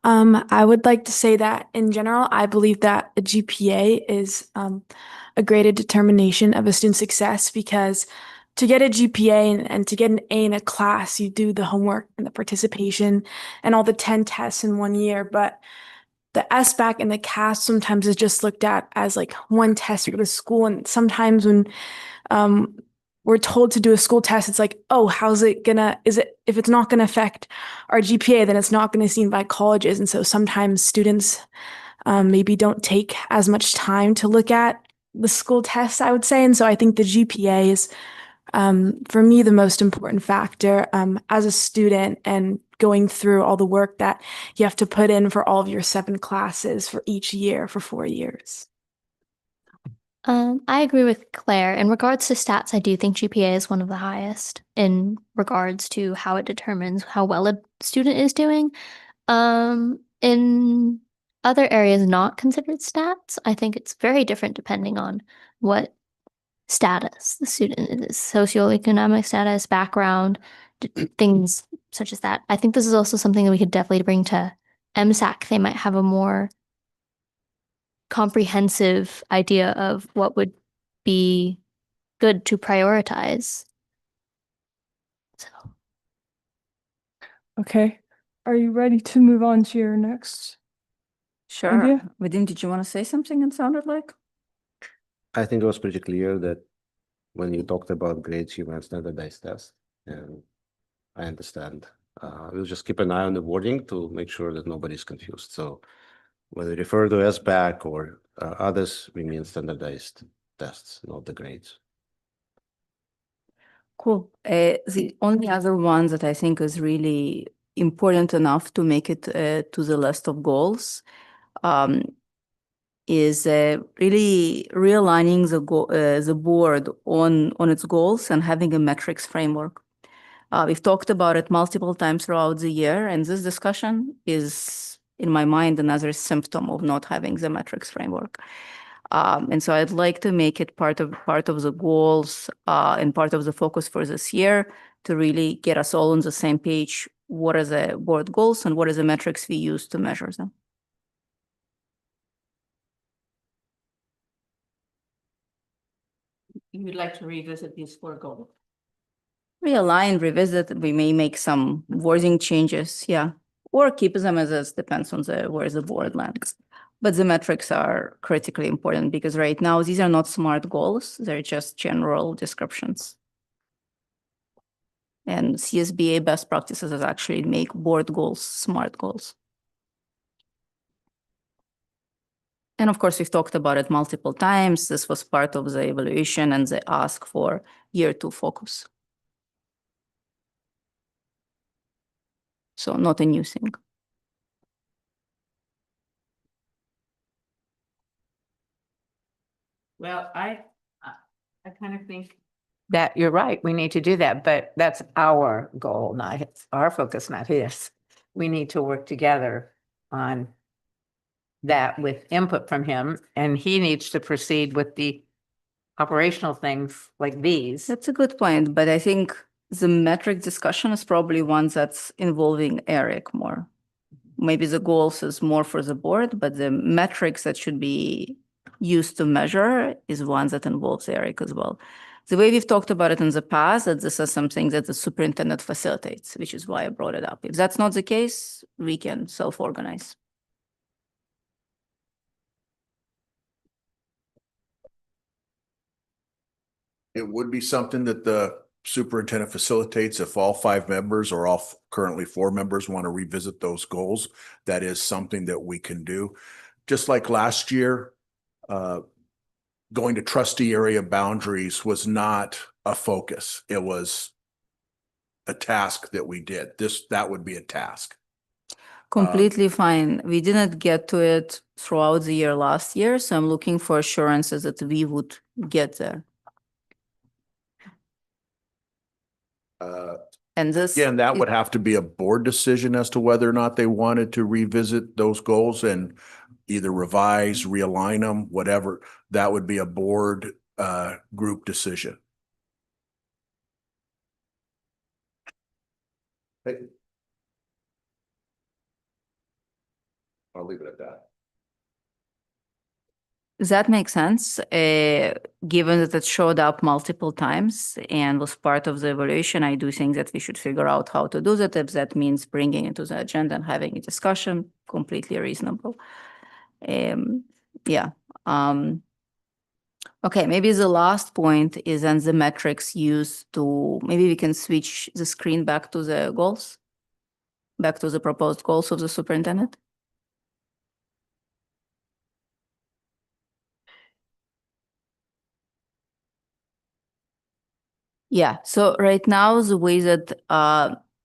I would like to say that in general, I believe that a GPA is a graded determination of a student's success, because to get a GPA and to get an A in a class, you do the homework and the participation and all the 10 tests in 1 year. But the SBAC and the CAS sometimes is just looked at as like one test for the school. And sometimes when we're told to do a school test, it's like, oh, how's it gonna, if it's not gonna affect our GPA, then it's not gonna be seen by colleges. And so sometimes students maybe don't take as much time to look at the school tests, I would say. And so I think the GPA is, for me, the most important factor as a student, and going through all the work that you have to put in for all of your 7 classes for each year for 4 years. I agree with Claire. In regards to stats, I do think GPA is one of the highest in regards to how it determines how well a student is doing. In other areas not considered stats, I think it's very different depending on what status the student is, socioeconomic status, background, things such as that. I think this is also something that we could definitely bring to MSAC. They might have a more comprehensive idea of what would be good to prioritize. So, Okay, are you ready to move on to your next? Sure. Olivia? Vadim, did you want to say something? It sounded like. I think it was pretty clear that when you talked about grades, you meant standardized tests, and I understand. We'll just keep an eye on the wording to make sure that nobody's confused. So when we refer to SBAC or others, we mean standardized tests, not the grades. Cool. The only other one that I think is really important enough to make it to the list of goals is really realigning the board on its goals and having a metrics framework. We've talked about it multiple times throughout the year, and this discussion is, in my mind, another symptom of not having the metrics framework. And so I'd like to make it part of the goals and part of the focus for this year to really get us all on the same page. What are the board goals and what are the metrics we use to measure them? You would like to revisit these 4 goals? Realign, revisit, we may make some wording changes, yeah. Or keep them as is, depends on where the board lands. But the metrics are critically important because right now these are not SMART goals, they're just general descriptions. And CSBA best practices is actually make board goals SMART goals. And of course, we've talked about it multiple times. This was part of the evaluation and the ask for year 2 focus. So not a new thing. Well, I kind of think that you're right. We need to do that, but that's our goal, not our focus, not his. We need to work together on that with input from him, and he needs to proceed with the operational things like these. That's a good point, but I think the metric discussion is probably one that's involving Eric more. Maybe the goals is more for the board, but the metrics that should be used to measure is one that involves Eric as well. The way we've talked about it in the past, that this is something that the superintendent facilitates, which is why I brought it up. If that's not the case, we can self-organize. It would be something that the superintendent facilitates if all 5 members or all currently 4 members want to revisit those goals. That is something that we can do. Just like last year, going to trustee area boundaries was not a focus. It was a task that we did. That would be a task. Completely fine. We didn't get to it throughout the year last year, so I'm looking for assurances that we would get there. And this, Again, that would have to be a board decision as to whether or not they wanted to revisit those goals and either revise, realign them, whatever. That would be a board group decision. I'll leave it at that. that makes sense, given that it showed up multiple times and was part of the evaluation. I do think that we should figure out how to do that. If that means bringing it to the agenda and having a discussion, completely reasonable. Yeah. Okay, maybe the last point is then the metrics used to, maybe we can switch the screen back to the goals, back to the proposed goals of the superintendent. Yeah, so right now, the way that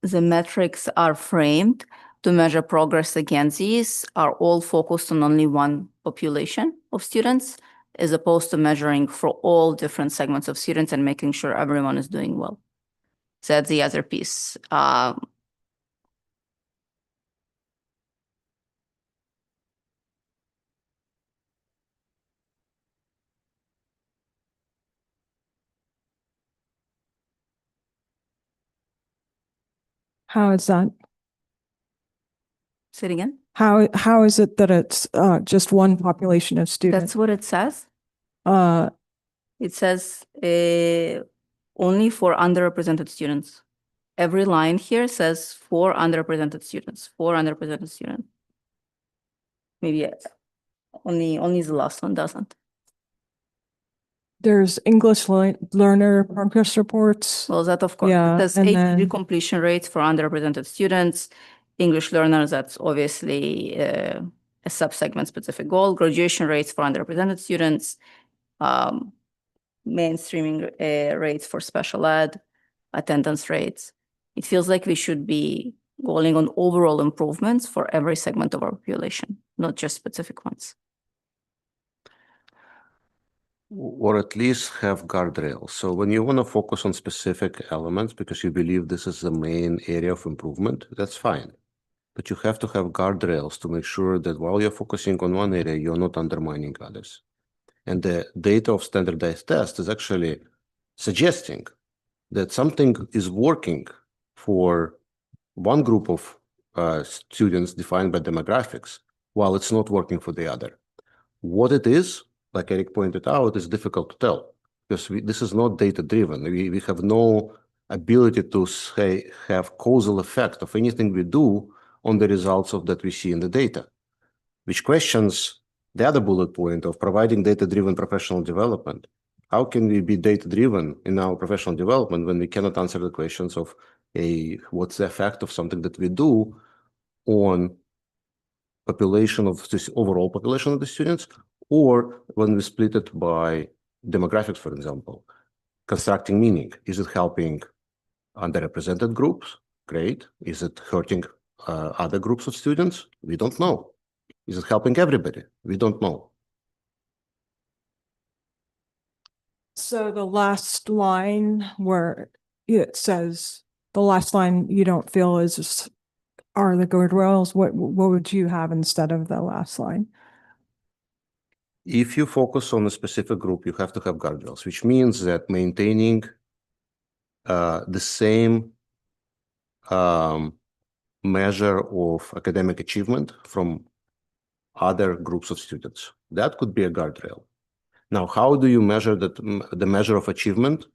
the metrics are framed to measure progress against these are all focused on only one population of students, as opposed to measuring for all different segments of students and making sure everyone is doing well. So that's the other piece. How is that? Say it again. How is it that it's just one population of students? That's what it says. Uh, It says only for underrepresented students. Every line here says for underrepresented students, for underrepresented students. Maybe only the last one doesn't. there's English learner progress reports. Well, that of course, Yeah, there's and APG then- completion rates for underrepresented students, English learners, that's obviously a sub-segment specific goal, graduation rates for underrepresented students, mainstreaming rates for special ed, attendance rates. It feels like we should be going on overall improvements for every segment of our population, not just specific ones. Or at least have guardrails. So when you want to focus on specific elements because you believe this is the main area of improvement, that's fine. But you have to have guardrails to make sure that while you're focusing on one area, you're not undermining others. And the data of standardized tests is actually suggesting that something is working for one group of students defined by demographics, while it's not working for the other. What it is, like Eric pointed out, is difficult to tell because this is not data-driven. We have no ability to say have causal effect of anything we do on the results of that we see in the data, which questions the other bullet point of providing data-driven professional development. How can we be data-driven in our professional development when we cannot answer the questions of what's the effect of something that we do on population of this overall population of the students, or when we split it by demographics, for example, constructing meaning. Is it helping underrepresented groups? Great. Is it hurting other groups of students? We don't know. Is it helping everybody? We don't know. So the last line where it says, the last line you don't feel is are the guardrails, what would you have instead of the last line? If you focus on a specific group, you have to have guardrails, which means that maintaining the same measure of academic achievement from other groups of students. That could be a guardrail. Now, how do you measure that? The measure of achievement?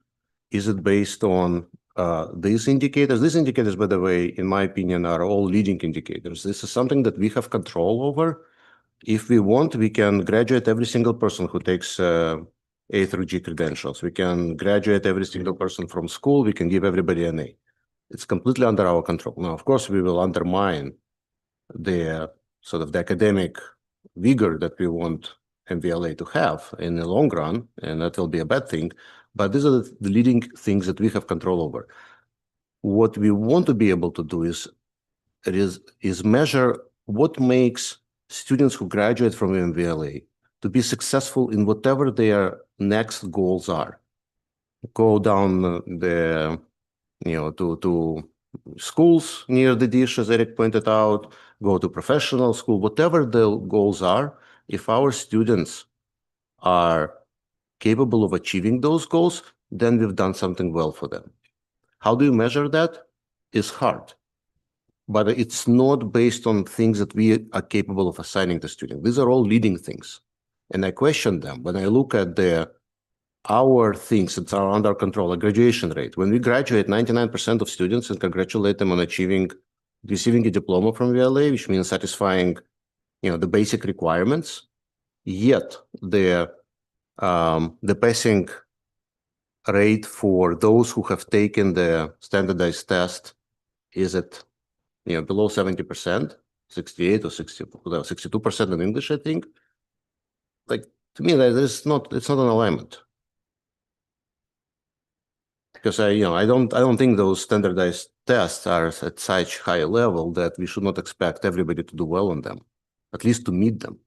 Is it based on these indicators? These indicators, by the way, in my opinion, are all leading indicators. This is something that we have control over. If we want, we can graduate every single person who takes A through G credentials. We can graduate every single person from school. We can give everybody an A. It's completely under our control. Now, of course, we will undermine the sort of the academic vigor that we want MVLA to have in the long run, and that will be a bad thing. But these are the leading things that we have control over. What we want to be able to do is measure what makes students who graduate from MVLA to be successful in whatever their next goals are. Go down to schools near the dish, as Eric pointed out, go to professional school, whatever the goals are. If our students are capable of achieving those goals, then we've done something well for them. How do you measure that? It's hard, but it's not based on things that we are capable of assigning to students. These are all leading things, and I question them. When I look at our things that are under control, a graduation rate. When we graduate, 99% of students, and congratulate them on receiving a diploma from VLA, which means satisfying, the basic requirements. Yet the passing rate for those who have taken the standardized test is at, below 70%, 68 or 60, 62% in English, I think. Like, to me, it's not an alignment. Because I don't think those standardized tests are at such high level that we should not expect everybody to do well on them, at least to meet them.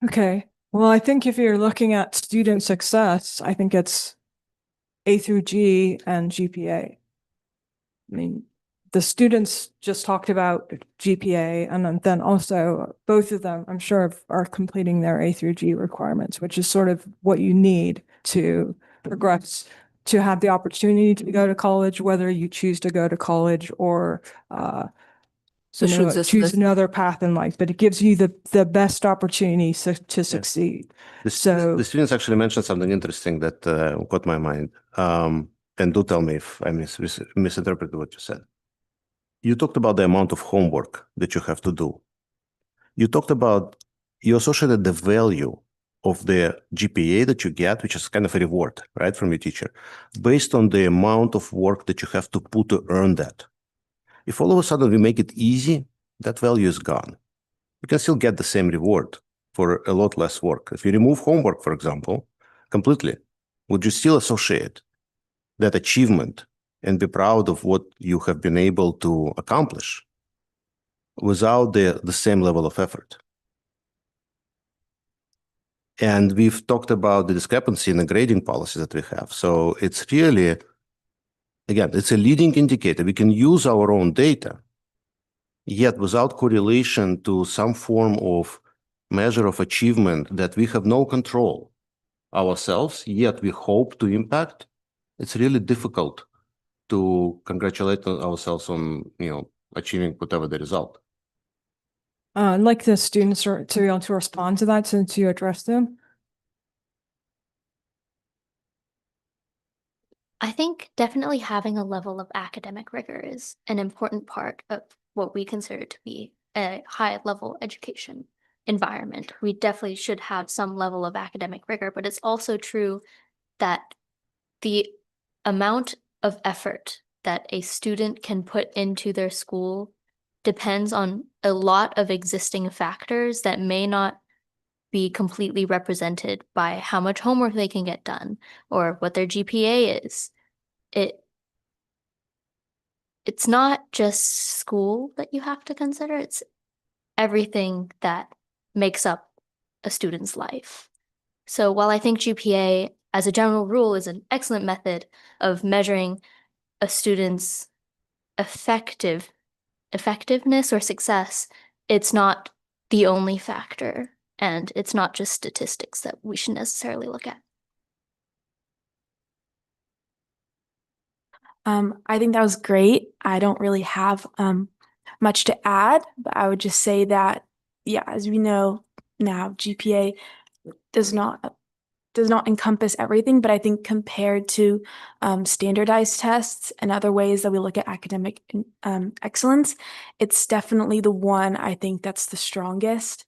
Okay, well, I think if you're looking at student success, I think it's A through G and GPA. I mean, the students just talked about GPA, and then also both of them, I'm sure, are completing their A through G requirements, which is sort of what you need to progress, to have the opportunity to go to college, whether you choose to go to college or choose another path in life. But it gives you the best opportunity to succeed. The students actually mentioned something interesting that caught my mind. And do tell me if I misinterpreted what you said. You talked about the amount of homework that you have to do. You associated the value of the GPA that you get, which is kind of a reward, right, from your teacher, based on the amount of work that you have to put to earn that. If all of a sudden we make it easy, that value is gone. You can still get the same reward for a lot less work. If you remove homework, for example, completely, would you still associate that achievement and be proud of what you have been able to accomplish without the same level of effort? And we've talked about the discrepancy in the grading policy that we have. So it's really, again, it's a leading indicator. We can use our own data, yet without correlation to some form of measure of achievement that we have no control ourselves, yet we hope to impact. It's really difficult to congratulate ourselves on, achieving whatever the result. I'd like the students to be able to respond to that since you addressed them. I think definitely having a level of academic rigor is an important part of what we consider to be a high level education environment. We definitely should have some level of academic rigor, but it's also true that the amount of effort that a student can put into their school depends on a lot of existing factors that may not be completely represented by how much homework they can get done or what their GPA is. it's not just school that you have to consider, it's everything that makes up a student's life. So while I think GPA as a general rule is an excellent method of measuring a student's effectiveness or success, it's not the only factor, and it's not just statistics that we should necessarily look at. I think that was great. I don't really have much to add, but I would just say that, yeah, as we know now, GPA does not encompass everything, but I think compared to standardized tests and other ways that we look at academic excellence, it's definitely the one I think that's the strongest,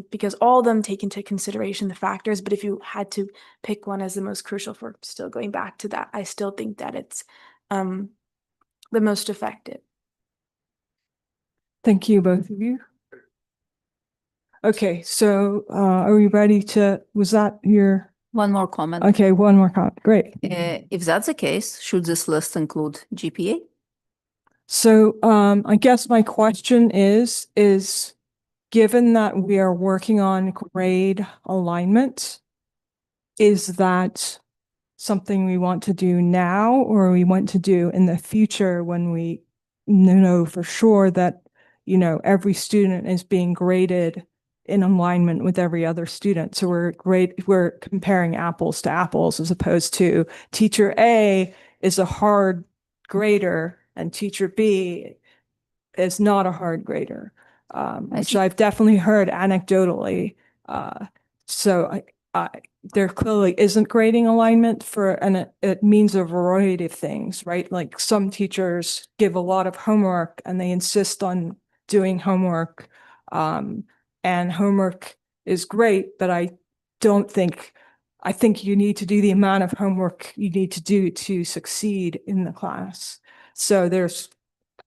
because all of them take into consideration the factors. But if you had to pick one as the most crucial, for still going back to that, I still think that it's the most effective. Thank you, both of you. Okay, so are we ready to, was that your, One more comment. okay, one more comment, great. If that's the case, should this list include GPA? So I guess my question is given that we are working on grade alignment, is that something we want to do now or we want to do in the future when we know for sure that, you know, every student is being graded in alignment with every other student? So we're comparing apples to apples as opposed to teacher A is a hard grader and teacher B is not a hard grader, which see. I've definitely heard anecdotally. So there clearly isn't grading alignment and it means a variety of things, right? Like some teachers give a lot of homework and they insist on doing homework. And homework is great, but I think you need to do the amount of homework you need to do to succeed in the class. So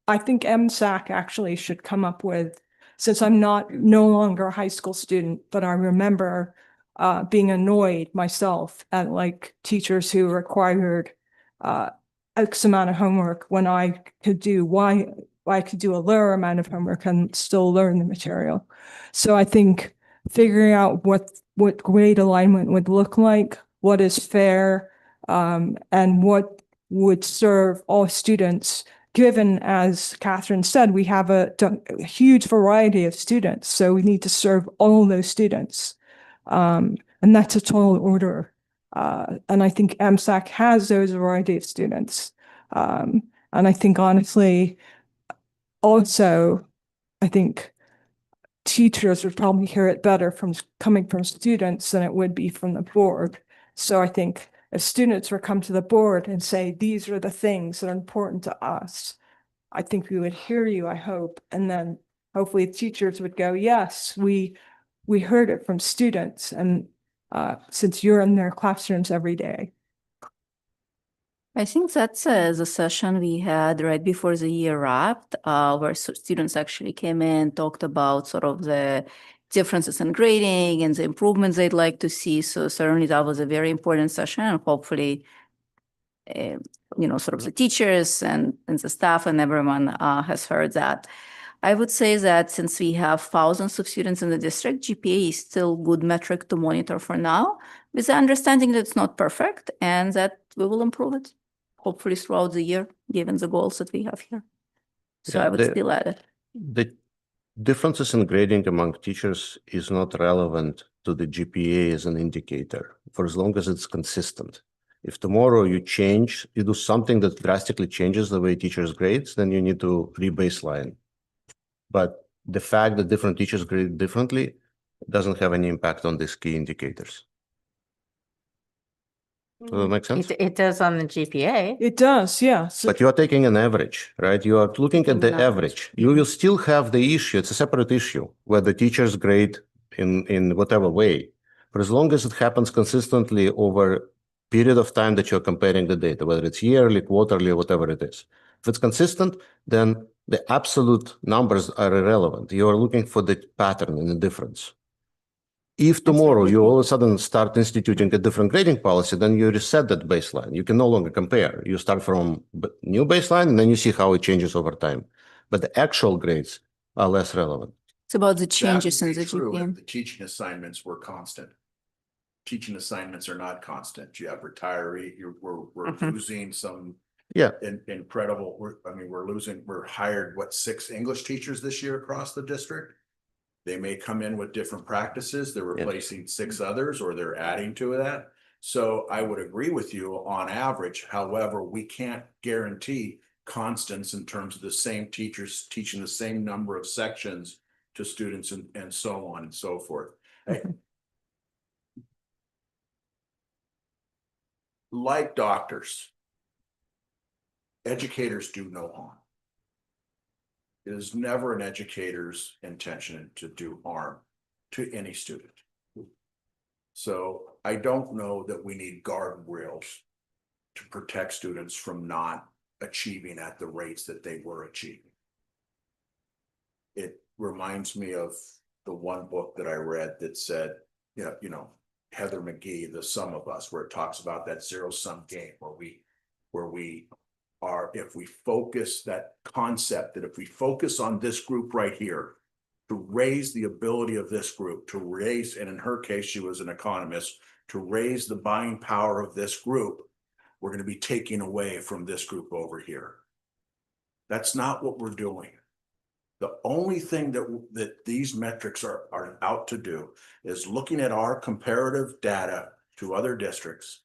I think MSAC actually should come up with, since I'm no longer a high school student, but I remember being annoyed myself at like teachers who required X amount of homework when I could do I could do a lower amount of homework and still learn the material. So I think figuring out what grade alignment would look like, what is fair, and what would serve all students, given, as Catherine said, we have a huge variety of students, so we need to serve all those students. And that's a tall order. And I think MSAC has those variety of students. And I think honestly, also, I think teachers would probably hear it better coming from students than it would be from the board. So I think if students were come to the board and say, these are the things that are important to us, I think we would hear you, I hope. And then hopefully teachers would go, yes, we heard it from students. And since you're in their classrooms every day. I think that's the session we had right before the year wrapped, where students actually came in, talked about sort of the differences in grading and the improvements they'd like to see. So certainly that was a very important session, and hopefully, sort of the teachers and the staff and everyone has heard that. I would say that since we have thousands of students in the district, GPA is still a good metric to monitor for now, with the understanding that it's not perfect and that we will improve it, hopefully throughout the year, given the goals that we have here. So I would still add it. The differences in grading among teachers is not relevant to the GPA as an indicator, for as long as it's consistent. If tomorrow you do something that drastically changes the way teachers grades, then you need to re-baseline. But the fact that different teachers grade differently doesn't have any impact on these key indicators. Does that make sense? It does on the GPA. It does, yeah. So But you are taking an average, right? You are looking at the average. You will still have the issue. It's a separate issue where the teachers grade in whatever way. For as long as it happens consistently over period of time that you're comparing the data, whether it's yearly, quarterly, or whatever it is. If it's consistent, then the absolute numbers are irrelevant. You are looking for the pattern and the difference. If tomorrow you all of a sudden start instituting a different grading policy, then you reset that baseline. You can no longer compare. You start from new baseline and then you see how it changes over time. But the actual grades are less relevant. It's about the That changes would in be the true if GPA. The teaching assignments were constant. Teaching assignments are not constant. You have retiree, we're Mhm. losing some Yeah. incredible, we're hired, what, 6 English teachers this year across the district? They may come in with different practices. They're replacing 6 others, or they're adding to that. So I would agree with you on average. However, we can't guarantee constants in terms of the same teachers teaching the same number of sections to students and so on and so forth. Like doctors, educators do no harm. It is never an educator's intention to do harm to any student. So I don't know that we need guardrails to protect students from not achieving at the rates that they were achieving. It reminds me of the one book that I read that said, you know, Heather McGee, The Sum of Us, where it talks about that zero-sum game where we are, if we focus that concept, that if we focus on this group right here, to raise the ability of this group, to raise, and in her case, she was an economist, to raise the buying power of this group, we're going to be taking away from this group over here. That's not what we're doing. The only thing that these metrics are out to do is looking at our comparative data to other districts,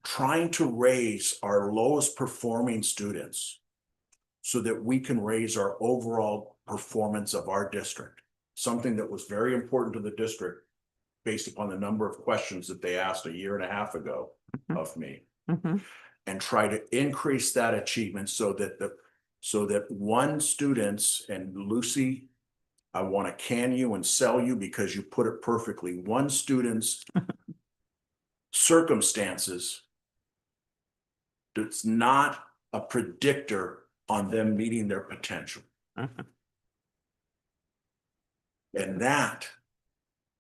trying to raise our lowest performing students so that we can raise our overall performance of our district. Something that was very important to the district based upon the number of questions that they asked a year and a half ago of me. And try to increase that achievement so that one student's, and Lucy, I want to can you and sell you because you put it perfectly, one student's circumstances, it's not a predictor on them meeting their potential. And that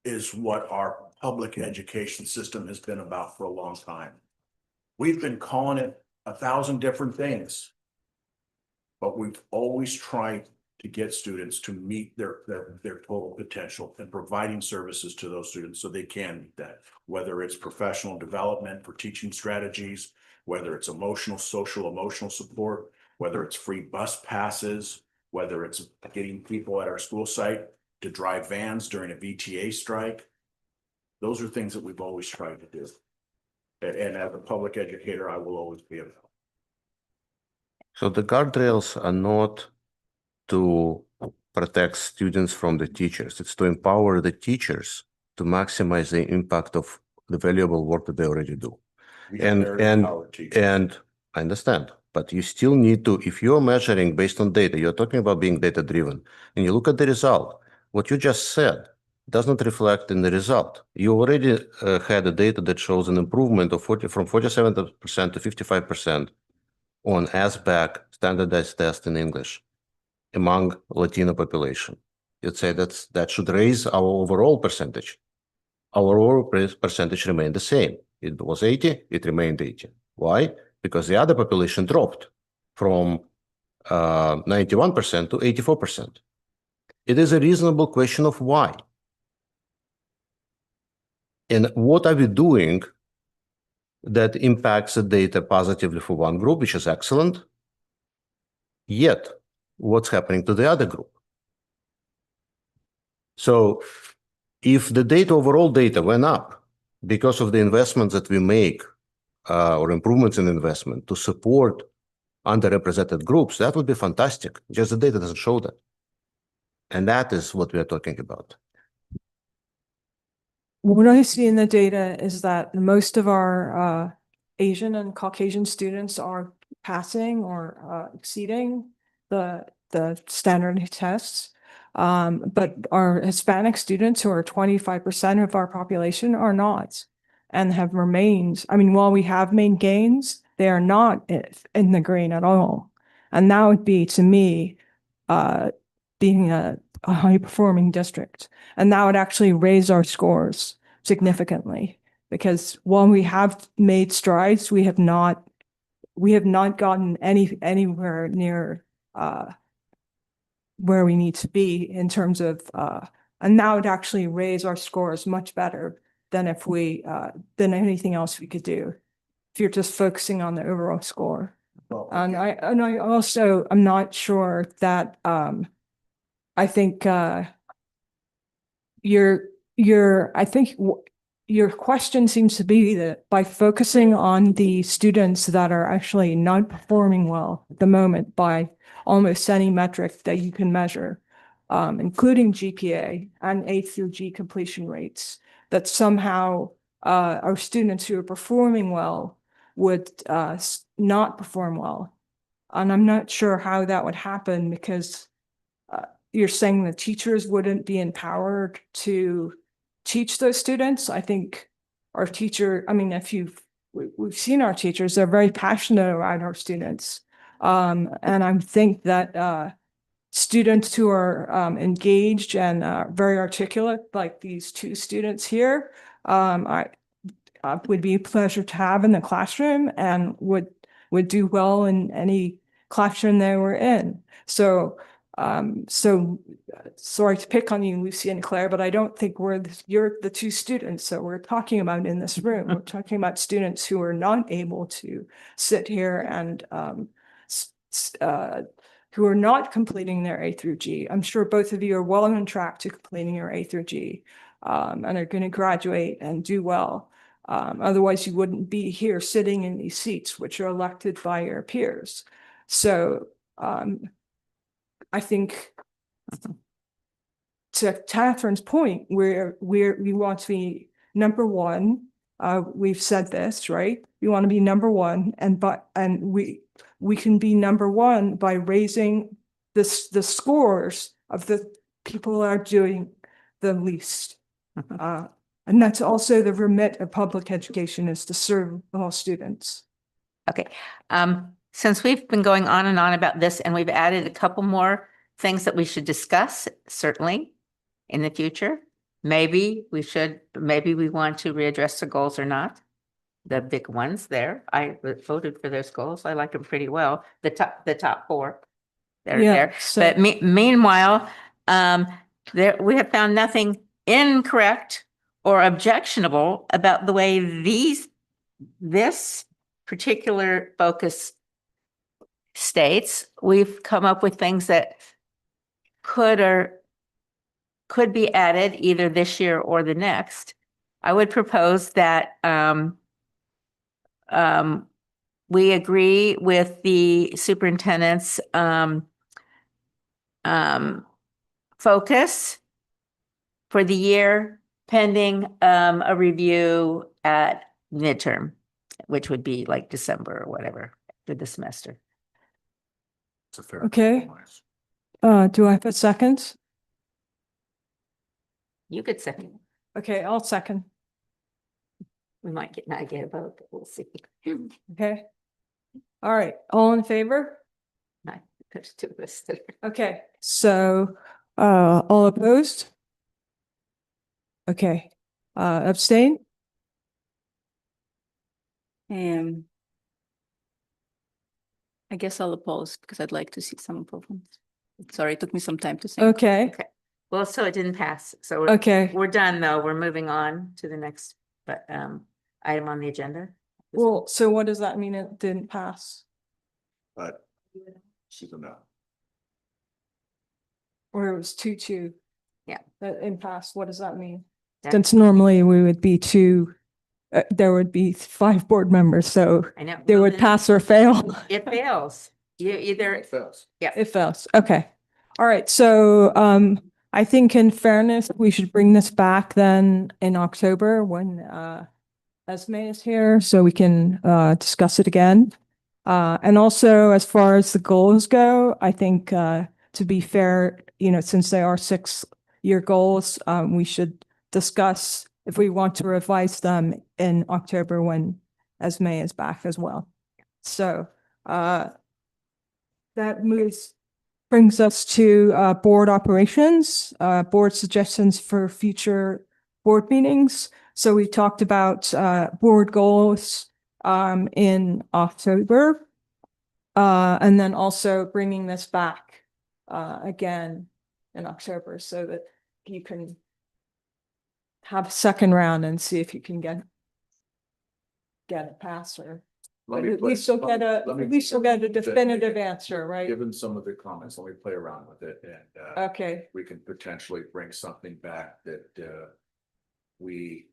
is what our public education system has been about for a long time. We've been calling it 1,000 different things, but we've always tried to get students to meet their total potential and providing services to those students so they can meet that, whether it's professional development for teaching strategies, whether it's social emotional support, whether it's free bus passes, whether it's getting people at our school site to drive vans during a VTA strike. Those are things that we've always tried to do. And as a public educator, I will always be available. So the guardrails are not to protect students from the teachers. It's to empower the teachers to maximize the impact of the valuable work that they already do. And I understand, but you still need to, if you're measuring based on data, you're talking about being data driven, and you look at the result, what you just said does not reflect in the result. You already had a data that shows an improvement of from 47% to 55% on SBAC standardized test in English among Latino population. You'd say that should raise our overall percentage. Our overall percentage remained the same. It was 80, it remained 80. Why? Because the other population dropped from 91% to 84%. It is a reasonable question of why. And what are we doing that impacts the data positively for one group, which is excellent, yet what's happening to the other group? So if the data, overall data went up because of the investments that we make or improvements in investment to support underrepresented groups, that would be fantastic. Just the data doesn't show that. And that is what we are talking about. What I see in the data is that most of our Asian and Caucasian students are passing or exceeding the standard tests. But our Hispanic students, who are 25% of our population, are not and have remained. I mean, while we have made gains, they are not in the green at all. And that would be, to me, being a a high performing district. And that would actually raise our scores significantly, because while we have made strides, we have not gotten anywhere near where we need to be in terms of and that would actually raise our scores much better than if we than anything else we could do if you're just focusing on the overall score. Well, And I also I'm not sure that I think your question seems to be that by focusing on the students that are actually not performing well at the moment by almost any metric that you can measure, including GPA and A through G completion rates, that somehow our students who are performing well would not perform well. And I'm not sure how that would happen, because you're saying the teachers wouldn't be empowered to teach those students. I think our teacher, I mean, we've seen our teachers, they're very passionate about our students. And I think that students who are engaged and very articulate, like these two students here, would be a pleasure to have in the classroom and would do well in any classroom they were in. So sorry to pick on you, Lucy and Claire, but I don't think you're the two students that we're talking about in this room. We're talking about students who are not able to sit here and who are not completing their A through G. I'm sure both of you are well on track to completing your A through G and are going to graduate and do well. Otherwise, you wouldn't be here sitting in these seats, which are elected by your peers. So I think to Catherine's point, we want to be number one. We've said this, right? We want to be number one, and we can be number one by raising the scores of the people that are doing the least. And that's also the remit of public education, is to serve all students. Okay. Since we've been going on and on about this, and we've added a couple more things that we should discuss, certainly in the future, maybe we want to readdress the goals or not. The big ones there. I voted for those goals. I like them pretty well. The top four. They're there. But meanwhile, we have found nothing incorrect or objectionable about the way this particular focus states. We've come up with things that could be added either this year or the next. I would propose that we agree with the superintendent's focus for the year pending a review at midterm, which would be like December or whatever for the semester. It's a fair Okay. compromise. Do I have a second? You could second. Okay, I'll second. We might not get a vote, but we'll see. Okay. All right, all in favor? There's two of us. Okay, so all opposed? Okay, abstain? I guess I'll oppose because I'd like to see some improvements. Sorry, it took me some time to think. Okay, Okay. Well, so it didn't pass. So okay. we're done though. We're moving on to the next item on the agenda. Well, so what does that mean? It didn't pass? But she's a no. Or it was 2-2? Yeah. Impasse, what does that mean? That- Since normally we would be there would be 5 board members, so I know. they Well, would then pass or fail. It fails. You either, It fails. It fails. Okay. All right. So I think in fairness, we should bring this back then in October when Esme is here, so we can discuss it again. And also, as far as the goals go, I think to be fair, since they are 6-year goals, we should discuss if we want to revise them in October when Esme is back as well. So that moves brings us to board operations, board suggestions for future board meetings. So we talked about board goals in October, and then also bringing this back again in October so that you can have a second round and see if you can get it passed or at least you'll get a definitive answer, right? Given some of the comments, let me play around with it and Okay, we can potentially bring something back that we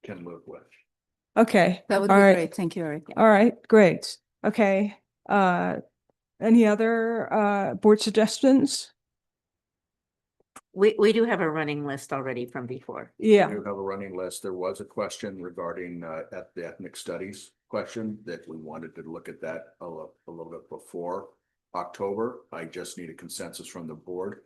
can live with. okay. That would All be right. great. Thank you, Eric. All right, great. Okay. Any other board suggestions? We do have a running list already from before. Yeah, We do have a running list. There was a question regarding at the ethnic studies question that we wanted to look at that a little bit before October. I just need a consensus from the board.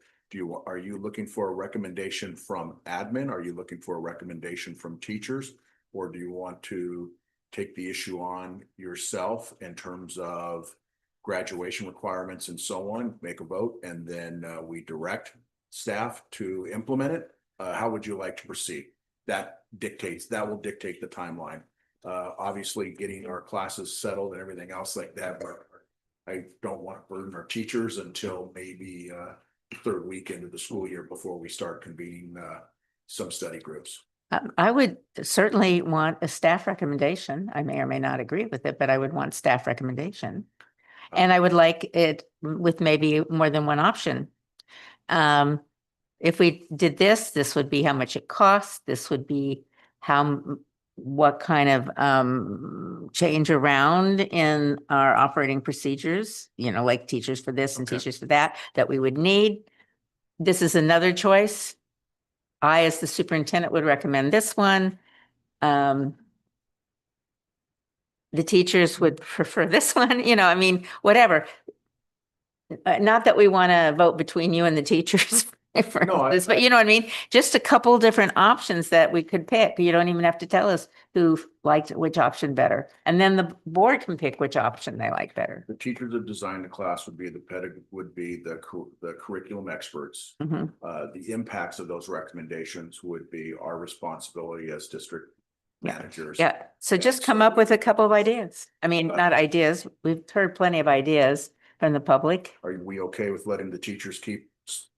Are you looking for a recommendation from admin? Are you looking for a recommendation from teachers? Or do you want to take the issue on yourself in terms of graduation requirements and so on, make a vote, and then we direct staff to implement it? How would you like to proceed? That will dictate the timeline. Obviously getting our classes settled and everything else like that, but I don't want to burden our teachers until maybe third week into the school year before we start convening some study groups. I would certainly want a staff recommendation. I may or may not agree with it, but I would want staff recommendation. And I would like it with maybe more than one option. If we did this would be how much it costs. This would be what kind of change around in our operating procedures, like teachers for this and teachers for that we would need. This is another choice. I, as the superintendent, would recommend this one. The teachers would prefer this one, whatever. Not that we want to vote between you and the teachers for this, but you know what I mean? Just a couple different options that we could pick. You don't even have to tell us who liked which option better. And then the board can pick which option they like better. The teachers that design the class would be the curriculum experts. The impacts of those recommendations would be our responsibility as district managers. Yeah. So just come up with a couple of ideas. I mean, not ideas. We've heard plenty of ideas from the public. Are we okay with letting the teachers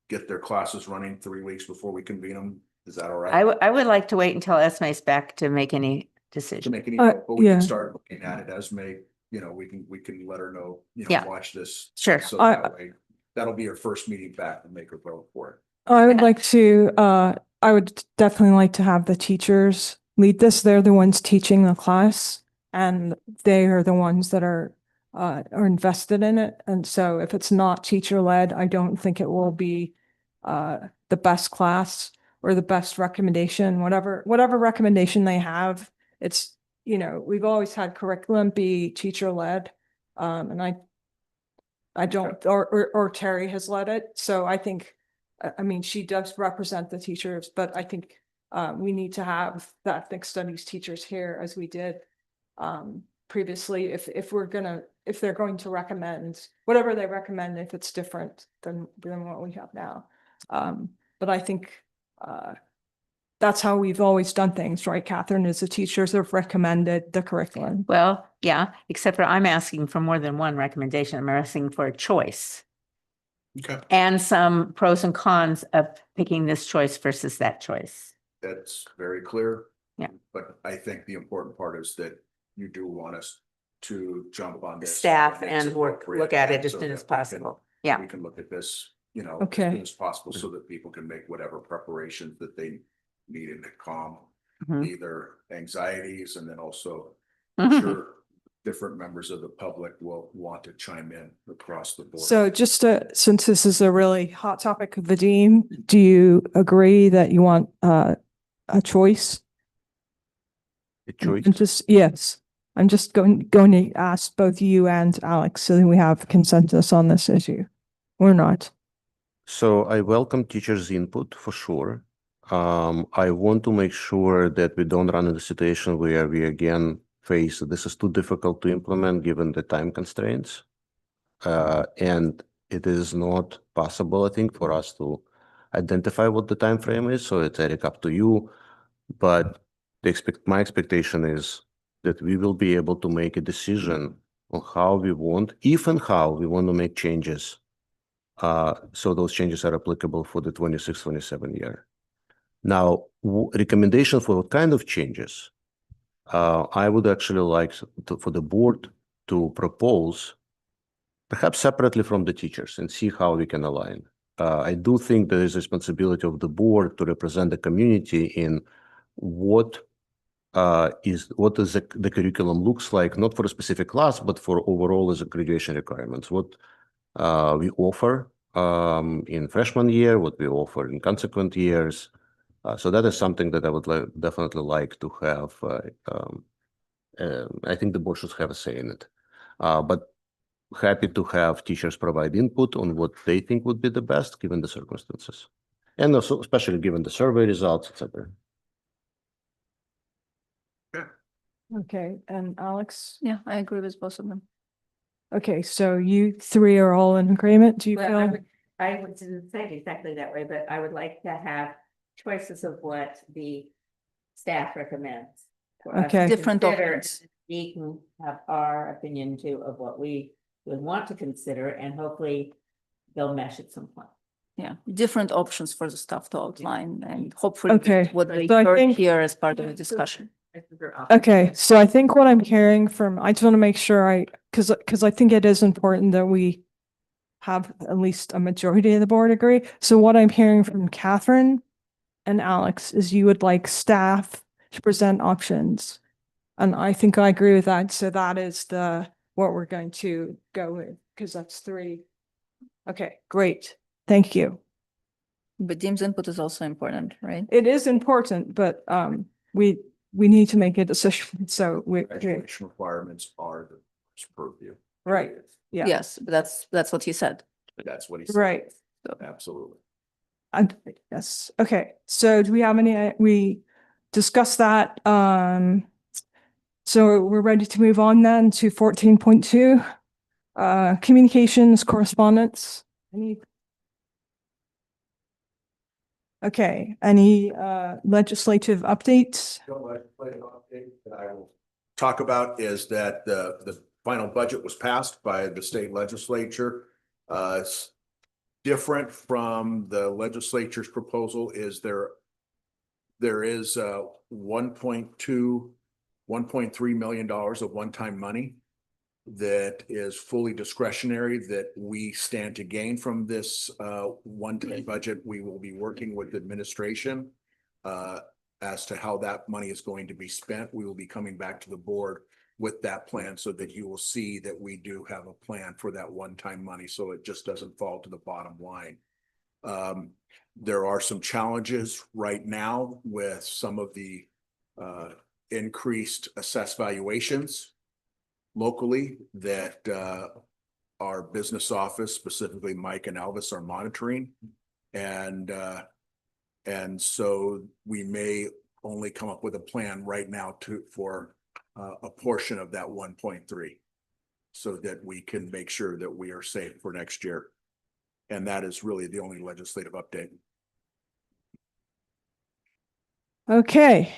get their classes running 3 weeks before we convene them? Is that all right? I would like to wait until Esme's back to make any decision. But we yeah. can start looking at it. Esme, we can let her know, Yeah. watch this. Sure. So that way, that'll be her first meeting back and make her vote for it. I would like to, I would definitely like to have the teachers lead this. They're the ones teaching the class and they are the ones that are invested in it. And so if it's not teacher led, I don't think it will be the best class or the best recommendation, whatever recommendation they have. It's, we've always had curriculum be teacher led. And I don't, or Terry has led it. So I think, she does represent the teachers, but I think we need to have the ethnic studies teachers here as we did previously, if they're going to recommend whatever they recommend, if it's different than what we have now. But I think that's how we've always done things, right, Catherine? Is the teachers have recommended the curriculum. Well, yeah, except for I'm asking for more than one recommendation. I'm asking for a choice. Okay. And some pros and cons of picking this choice versus that choice. That's very clear. Yeah. But I think the important part is that you do want us to jump on this. Staff when it's and look appropriate, at it as so soon that as we can- possible. Yeah. We can look at this, as Okay. soon as possible so that people can make whatever preparations that they need to calm Mhm. either anxieties and then also Mhm. sure different members of the public will want to chime in across the board. So just since this is a really hot topic, Vadim, do you agree that you want a choice? A choice. Yes, I'm just going to ask both you and Alex so that we have consensus on this issue or not. So I welcome teachers' input for sure. I want to make sure that we don't run into a situation where we again face this is too difficult to implement given the time constraints. And it is not possible, I think, for us to identify what the time frame is. So it's, Eric, up to you. But my expectation is that we will be able to make a decision on how we want, if and how we want to make changes. So those changes are applicable for the 26-27 year. Now, recommendation for what kind of changes? I would actually like for the board to propose, perhaps separately from the teachers, and see how we can align. I do think there is a responsibility of the board to represent the community in what the curriculum looks like, not for a specific class, but for overall as a graduation requirements. What we offer in freshman year, what we offer in consequent years. So that is something that I would definitely like to have. I think the board should have a say in it. But happy to have teachers provide input on what they think would be the best given the circumstances. And also, especially given the survey results, etc. Okay, and Alex? Yeah, I agree with both of them. Okay, so you three are all in agreement, do you Well, feel? I would say it exactly that way, but I would like to have choices of what the staff recommends. for us Okay. to Different consider. options. We can have our opinion too of what we would want to consider, and hopefully they'll mesh at some point. Yeah, different options for the staff to outline and hopefully Okay, what they so I heard think- here as part of the discussion. Okay, so I think what I'm hearing from, I just want to make sure because I think it is important that we have at least a majority of the board agree. So what I'm hearing from Catherine and Alex is you would like staff to present options. And I think I agree with that. So that is what we're going to go with, because that's three. Okay, great. Thank you. But Deem's input is also important, right? It is important, but we need to make a decision. So Graduation requirements are the purview. right. Yeah. Yes, but that's what he said. That's what he said. Right. Absolutely. Yes. Okay. So do we have any, we discussed that. So we're ready to move on then to 14.2, communications correspondence. Okay. Any legislative updates? The legislative update that I will talk about is that the final budget was passed by the state legislature. It's different from the legislature's proposal is there is $1.3 million of one-time money that is fully discretionary that we stand to gain from this one-time budget. We will be working with administration as to how that money is going to be spent. We will be coming back to the board with that plan so that you will see that we do have a plan for that one-time money, so it just doesn't fall to the bottom line. There are some challenges right now with some of the increased assessed valuations locally that our business office, specifically Mike and Elvis, are monitoring. And so we may only come up with a plan right now for a portion of that 1.3 so that we can make sure that we are safe for next year. And that is really the only legislative update. Okay.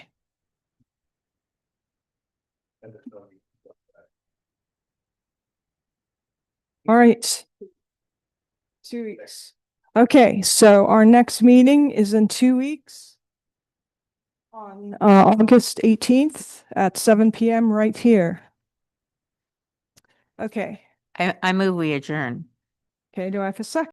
All right. 2 weeks. Okay, so our next meeting is in 2 weeks on August 18th at 7 p.m. right here. Okay. I move we adjourn. Okay, do I have a second?